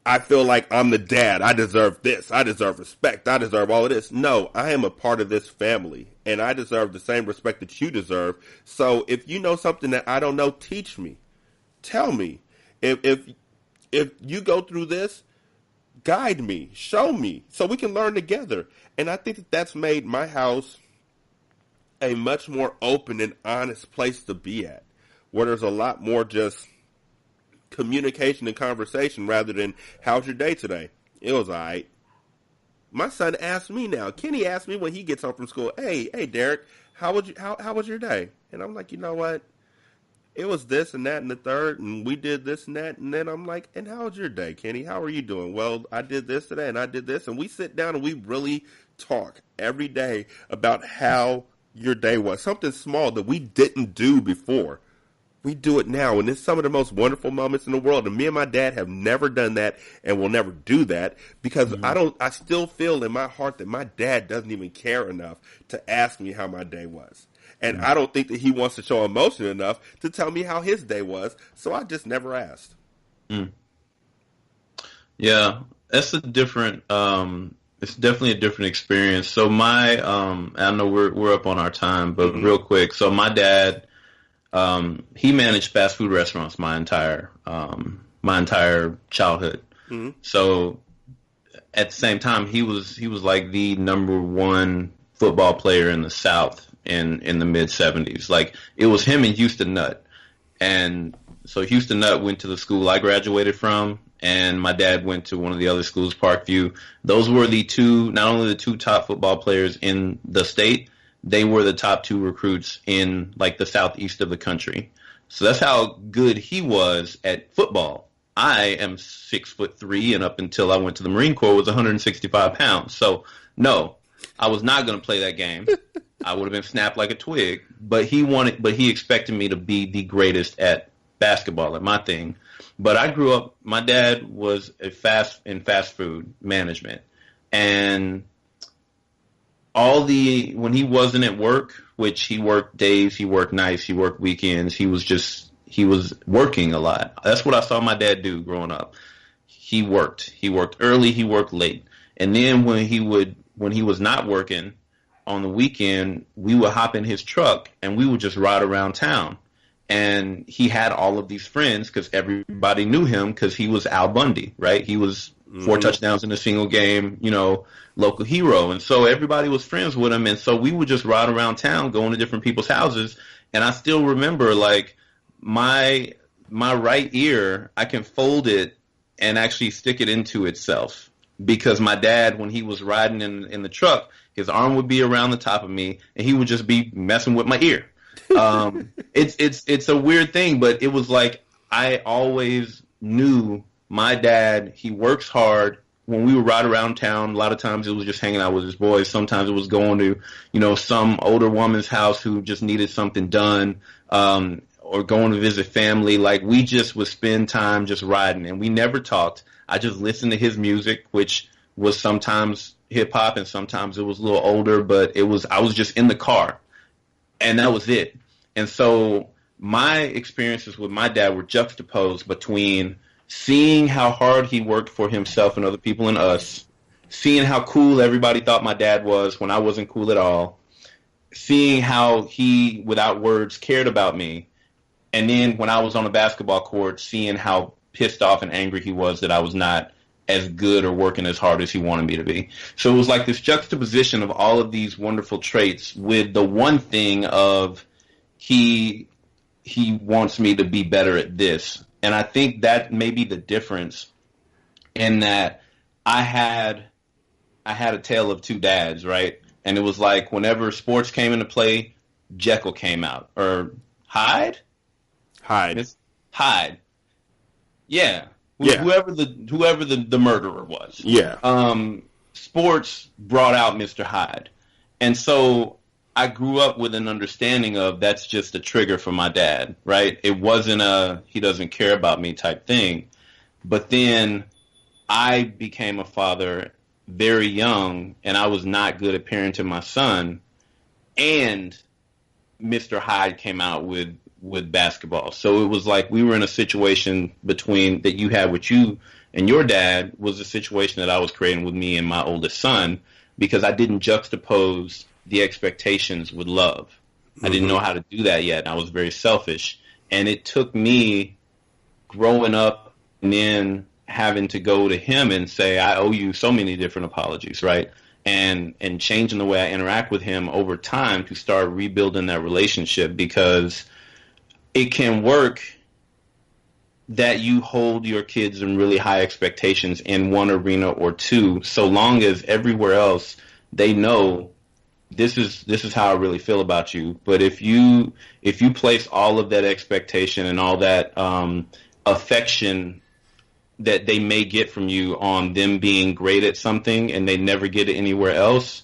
I feel like I'm the dad. I deserve this. I deserve respect. I deserve all of this. No, I am a part of this family, and I deserve the same respect that you deserve. So if you know something that I don't know, teach me. Tell me. If you go through this, guide me. Show me so we can learn together. And I think that that's made my house a much more open and honest place to be at, where there's a lot more just communication and conversation rather than how's your day today? It was all right. My son asked me now. Kenny asked me when he gets home from school, hey Derek, how was your day? And I'm like, you know what? It was this and that and the third, and we did this and that, and then I'm like, and how was your day, Kenny? How are you doing? Well, I did this today and I did this, and we sit down and we really talk every day about how your day was. Something small that we didn't do before. We do it now, and it's some of the most wonderful moments in the world. And me and my dad have never done that and will never do that because I still feel in my heart that my dad doesn't even care enough to ask me how my day was. And I don't think that he wants to show emotion enough to tell me how his day was, so I just never asked. Yeah, that's a different, it's definitely a different experience. So my, I know we're up on our time, but real quick. So my dad, he managed fast food restaurants my entire childhood. Mm-hmm. So at the same time, he was like the number one football player in the South in the mid 70s. Like it was him and Houston Nutt. And so Houston Nutt went to the school I graduated from, and my dad went to one of the other schools, Parkview. Those were not only the two top football players in the state, they were the top two recruits in like the southeast of the country. So that's how good he was at football. I am 6'3", and up until I went to the Marine Corps was 165 pounds. So no, I was not going to play that game. I would have been snapped like a twig. But he expected me to be the greatest at basketball at my thing. But I grew up. My dad was in fast food management, and when he wasn't at work, which he worked days, he worked nights, he worked weekends, he was working a lot. That's what I saw my dad do growing up. He worked early, he worked late. And then when he was not working on the weekend, we would hop in his truck and we would just ride around town. And he had all of these friends because everybody knew him because he was Al Bundy, right? He was 4 touchdowns in a single game, local hero. And so everybody was friends with him. And so we would just ride around town, going to different people's houses. And I still remember, like, my right ear, I can fold it and actually stick it into itself. Because my dad, when he was riding in the truck, his arm would be around the top of me, and he would just be messing with my ear. It's a weird thing, but it was like I always knew my dad. He works hard. When we would ride around town, a lot of times it was just hanging out with his boys. Sometimes it was going to, some older woman's house who just needed something done, or going to visit family. Like we just would spend time just riding, and we never talked. I just listened to his music, which was sometimes hip hop and sometimes it was a little older, but I was just in the car, and that was it. And so my experiences with my dad were juxtaposed between seeing how hard he worked for himself and other people and us, seeing how cool everybody thought my dad was when I wasn't cool at all, seeing how he, without words, cared about me, and then when I was on the basketball court, seeing how pissed off and angry he was that I was not as good or working as hard as he wanted me to be. So it was like this juxtaposition of all of these wonderful traits with the one thing of he wants me to be better at this. And I think that may be the difference in that I had a tale of two dads, right? And it was like whenever sports came into play, Jekyll came out. Or Hyde? Hyde. Yeah. Yeah. Whoever the murderer was. Yeah. Sports brought out Mr. Hyde. And so I grew up with an understanding of that's just a trigger for my dad, right? It wasn't a he doesn't care about me type thing. But then I became a father very young, and I was not good at parenting my son, and Mr. Hyde came out with basketball. So it was like we were in a situation between that you had with you and your dad was a situation that I was creating with me and my oldest son, because I didn't juxtapose the expectations with love. Mm-hmm. I didn't know how to do that yet. I was very selfish. And it took me growing up and then having to go to him and say, I owe you so many different apologies, right? And changing the way I interact with him over time to start rebuilding that relationship, because it can work that you hold your kids in really high expectations in one arena or two, so long as everywhere else they know this is how I really feel about you. But if you place all of that expectation and all that affection that they may get from you on them being great at something and they never get it anywhere else,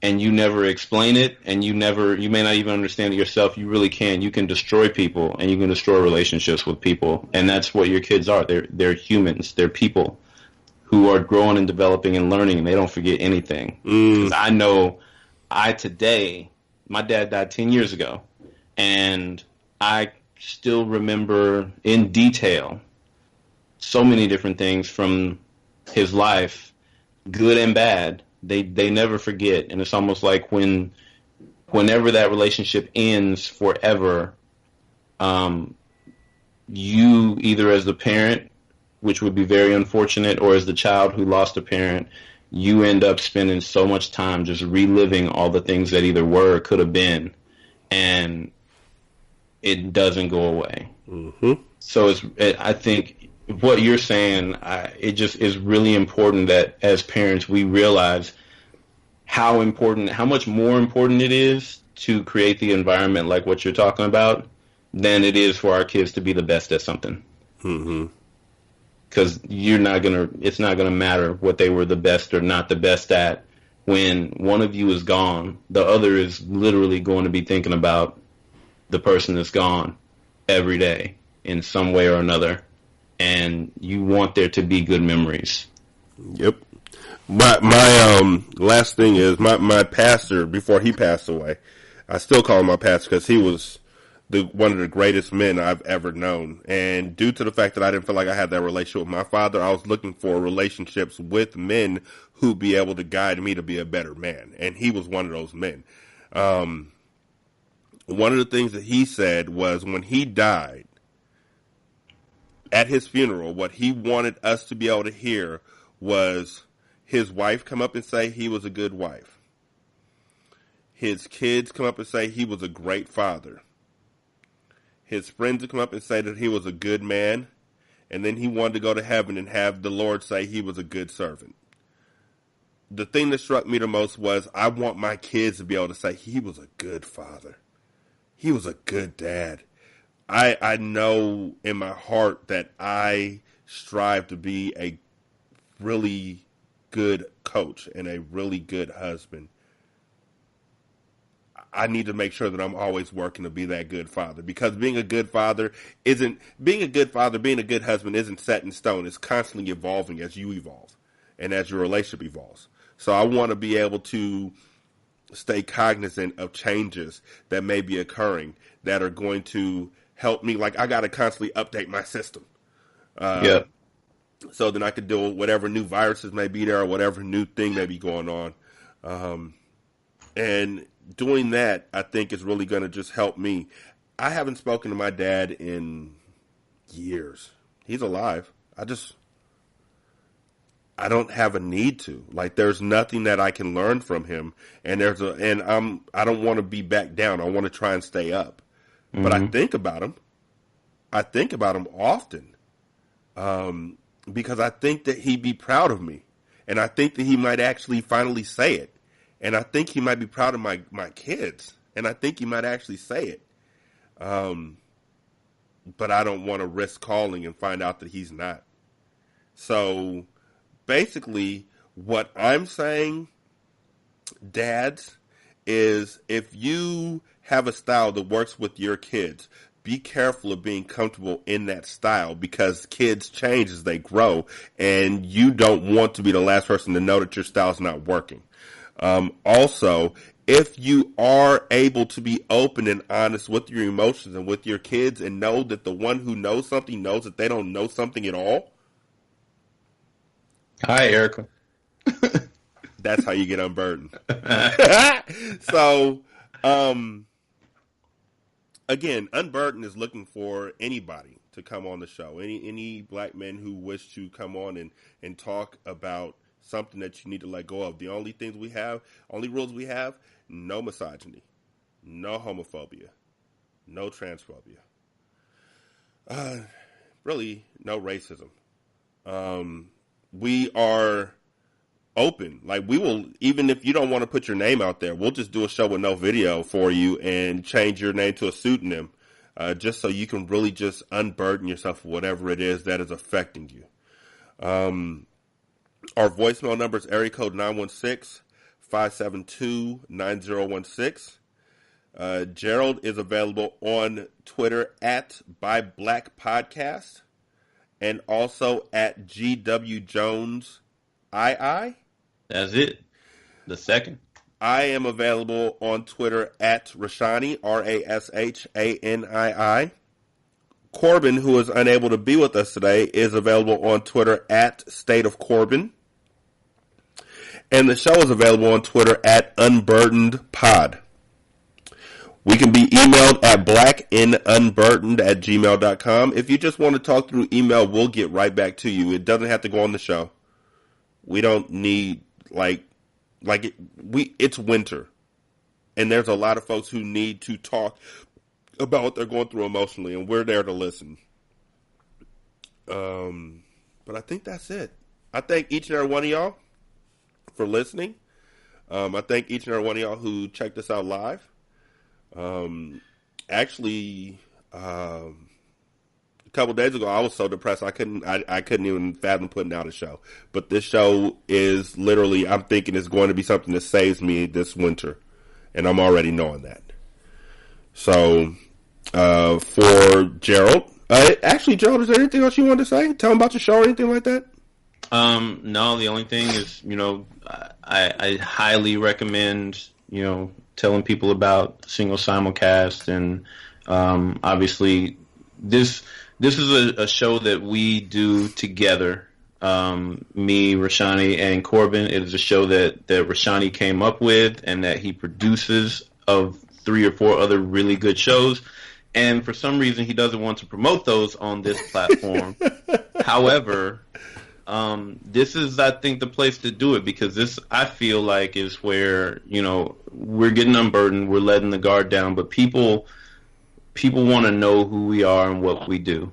and you never explain it, and you may not even understand it yourself, you can destroy people, and you can destroy relationships with people. And that's what your kids are. They're humans. They're people who are growing and developing and learning, and they don't forget anything. Because I know my dad died 10 years ago, and I still remember in detail so many different things from his life, good and bad. They never forget, and it's almost like whenever that relationship ends forever, you either as the parent, which would be very unfortunate, or as the child who lost a parent, you end up spending so much time just reliving all the things that either were or could have been, and it doesn't go away. Mm-hmm. So I think what you're saying, it just is really important that as parents we realize how much more important it is to create the environment like what you're talking about than it is for our kids to be the best at something. Mm-hmm. Because it's not gonna matter what they were the best or not the best at. When one of you is gone, the other is literally going to be thinking about the person that's gone every day in some way or another. And you want there to be good memories. Yep. My last thing is my pastor, before he passed away, I still call him my pastor because he was one of the greatest men I've ever known. And due to the fact that I didn't feel like I had that relationship with my father, I was looking for relationships with men who'd be able to guide me to be a better man. And he was one of those men. One of the things that he said was when he died, at his funeral, what he wanted us to be able to hear was his wife come up and say he was a good wife. His kids come up and say he was a great father. His friends would come up and say that he was a good man. And then he wanted to go to heaven and have the Lord say he was a good servant. The thing that struck me the most was I want my kids to be able to say he was a good father. he was a good dad. I know in my heart that I strive to be a really good coach and a really good husband. I need to make sure that I'm always working to be that good father, because being a good father, being a good husband isn't set in stone. It's constantly evolving as you evolve and as your relationship evolves. So I want to be able to stay cognizant of changes that may be occurring that are going to help me. Like, I got to constantly update my system. Yeah. So then I can deal with whatever new viruses may be there or whatever new thing may be going on. And doing that, I think, is really going to just help me. I haven't spoken to my dad in years. He's alive. I don't have a need to. Like, there's nothing that I can learn from him, and I don't want to be back down. I want to try and stay up. Mm-hmm. But I think about him. I think about him often, because I think that he'd be proud of me, and I think that he might actually finally say it, and I think he might be proud of my kids, and I think he might actually say it. But I don't want to risk calling and find out that he's not. So basically, what I'm saying, dads, is if you have a style that works with your kids, be careful of being comfortable in that style, because kids change as they grow, and you don't want to be the last person to know that your style's not working. Also, if you are able to be open and honest with your emotions and with your kids, and know that the one who knows something knows that they don't know something at all. Hi, Erica. That's how you get unburdened. So, again, Unburdened is looking for anybody to come on the show. Any black men who wish to come on and talk about something that you need to let go of. The only rules we have, no misogyny, no homophobia, no transphobia, really no racism. We are open. Like, we will, even if you don't want to put your name out there, we'll just do a show with no video for you and change your name to a pseudonym, just so you can really just unburden yourself of whatever it is that is affecting you. Our voicemail number is area code 916-572-9016. Gerald is available on Twitter at ByBlackPodcast and also at GWJonesII. That's it. The second. I am available on Twitter at Rashani, Rashanii. Corbin, who is unable to be with us today, is available on Twitter at State of Corbin. And the show is available on Twitter at Unburdened Pod. We can be emailed at blackandunburdened@gmail.com. If you just want to talk through email, we'll get right back to you. It doesn't have to go on the show. We don't need, it's winter. And there's a lot of folks who need to talk about what they're going through emotionally, and we're there to listen. But I think that's it. I thank each and every one of y'all for listening. I thank each and every one of y'all who checked us out live. Actually, a couple days ago, I was so depressed I couldn't even fathom putting out a show. But this show is literally, I'm thinking, it's going to be something that saves me this winter, and I'm already knowing that. So, for Gerald, Gerald, is there anything else you want to say? Tell him about your show or anything like that? No, the only thing is, I highly recommend, telling people about single simulcast, and obviously this is a show that we do together. Me, Rashani, and Corbin. It is a show that Rashani came up with and that he produces of 3 or 4 other really good shows. And for some reason, he doesn't want to promote those on this platform. However, this is, I think, the place to do it, because this, I feel like, is where, we're getting unburdened, we're letting the guard down, but people want to know who we are and what we do.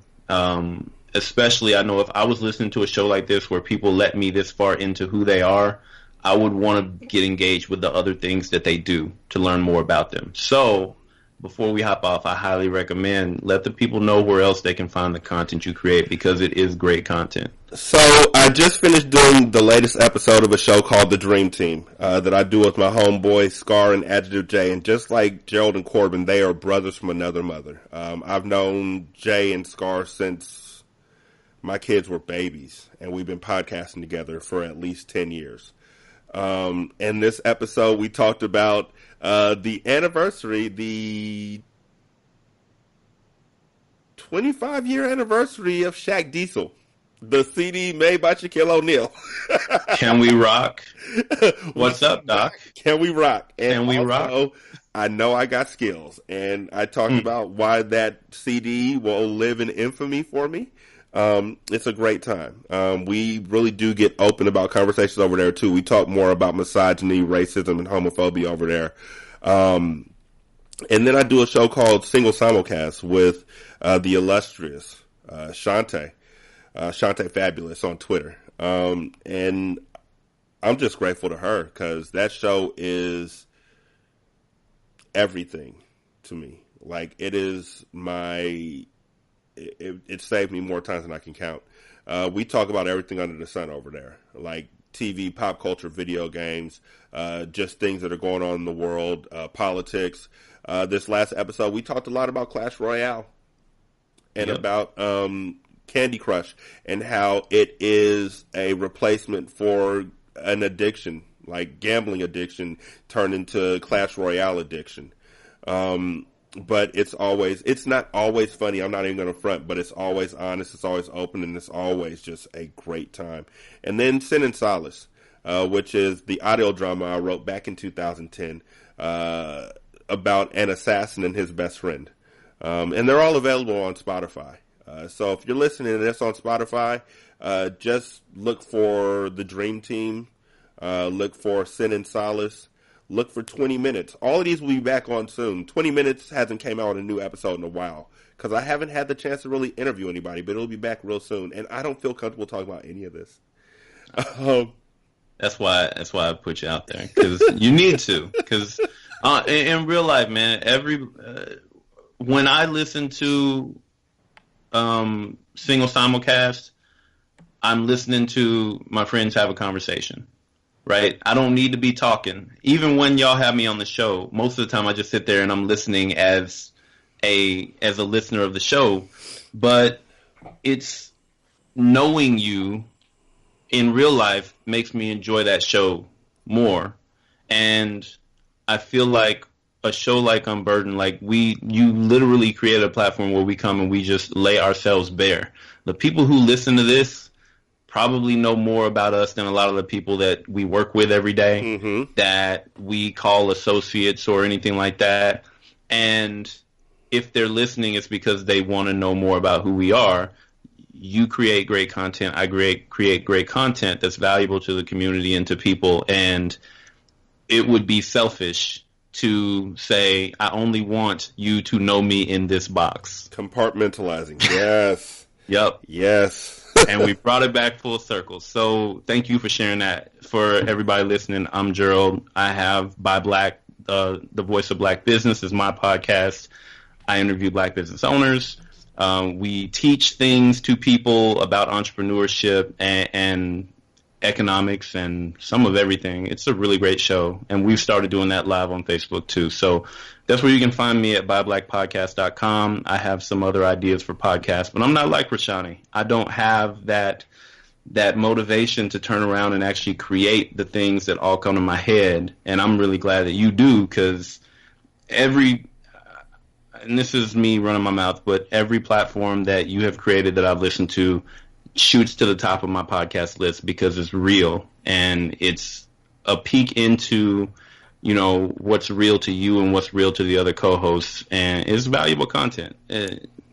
Especially, I know if I was listening to a show like this where people let me this far into who they are, I would want to get engaged with the other things that they do to learn more about them. So before we hop off, I highly recommend let the people know where else they can find the content you create, because it is great content. So I just finished doing the latest episode of a show called The Dream Team that I do with my homeboy Scar and Adjective J. And just like Gerald and Corbin, they are brothers from another mother. I've known Jay and Scar since my kids were babies, and we've been podcasting together for at least 10 years. In this episode, we talked about the anniversary, the 25-year anniversary of Shaq Diesel, the CD made by Shaquille O'Neal. Can we rock? What's up, Doc? Can we rock? And Can we also, rock? I know I got skills, and I talked about why that CD will live in infamy for me. It's a great time. We really do get open about conversations over there too. We talk more about misogyny, racism, and homophobia over there. And then I do a show called Single Simulcast with the illustrious Shantae Fabulous on Twitter. And I'm just grateful to her because that show is everything to me. Like, it is it saved me more times than I can count. We talk about everything under the sun over there, like TV, pop culture, video games, just things that are going on in the world, politics. This last episode, we talked a lot about Clash Royale and about Candy Crush and how it is a replacement for an addiction, like gambling addiction turned into Clash Royale addiction. But it's not always funny. I'm not even going to front, but it's always honest. It's always open, and it's always just a great time. And then Sin and Solace, which is the audio drama I wrote back in 2010, about an assassin and his best friend. And they're all available on Spotify. So if you're listening to this on Spotify, just look for The Dream Team, look for Sin and Solace. Look for 20 Minutes. All of these will be back on soon. 20 Minutes hasn't came out with a new episode in a while because I haven't had the chance to really interview anybody, but it'll be back real soon. And I don't feel comfortable talking about any of this. That's why I put you out there, because you need to. Because in real life, man, when I listen to Single Simulcast, I'm listening to my friends have a conversation. Right? I don't need to be talking. Even when y'all have me on the show, most of the time I just sit there and I'm listening as a listener of the show. But it's knowing you in real life makes me enjoy that show more. And I feel like a show like Unburdened, like you literally created a platform where we come and we just lay ourselves bare. The people who listen to this probably know more about us than a lot of the people that we work with every day, that we call associates or anything like that. And if they're listening, it's because they want to know more about who we are. You create great content. I create great content that's valuable to the community and to people. And it would be selfish to say, I only want you to know me in this box. Compartmentalizing. Yes. Yep. Yes. And we brought it back full circle. So thank you for sharing that. For everybody listening, I'm Gerald. I have By Black, the Voice of Black Business is my podcast. I interview black business owners. We teach things to people about entrepreneurship and economics and some of everything. It's a really great show. And we've started doing that live on Facebook too. So that's where you can find me at byblackpodcast.com. I have some other ideas for podcasts, but I'm not like Rashani. I don't have that motivation to turn around and actually create the things that all come to my head. And I'm really glad that you do, because and this is me running my mouth, but every platform that you have created that I've listened to shoots to the top of my podcast list because it's real and it's a peek into, what's real to you and what's real to the other co-hosts, and it's valuable content.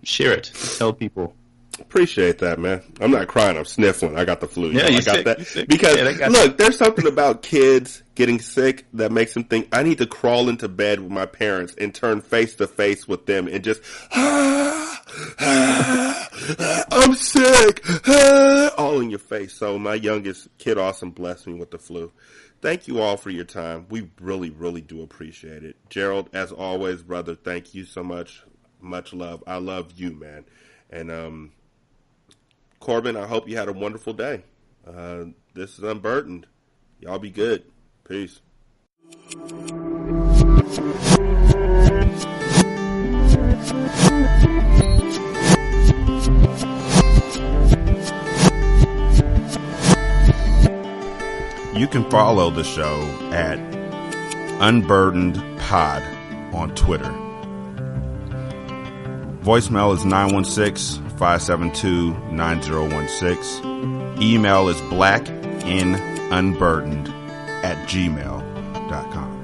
Share it. Tell people. Appreciate that, man. I'm not crying. I'm sniffling. I got the flu. Yeah, I got sick. that You're sick. because look, there's something about kids getting sick that makes him think I need to crawl into bed with my parents and turn face to face with them and just, I'm sick, all in your face. So my youngest kid Austin blessed me with the flu. Thank you all for your time. We really, really do appreciate it. Gerald, as always, brother, thank you so much. Much love. I love you, man. And Corbin, I hope you had a wonderful day. This is Unburdened. Y'all be good. Peace. You can follow the show at Unburdened Pod on Twitter. Voicemail is 916-572-9016. Email is blackinunburdened@gmail.com.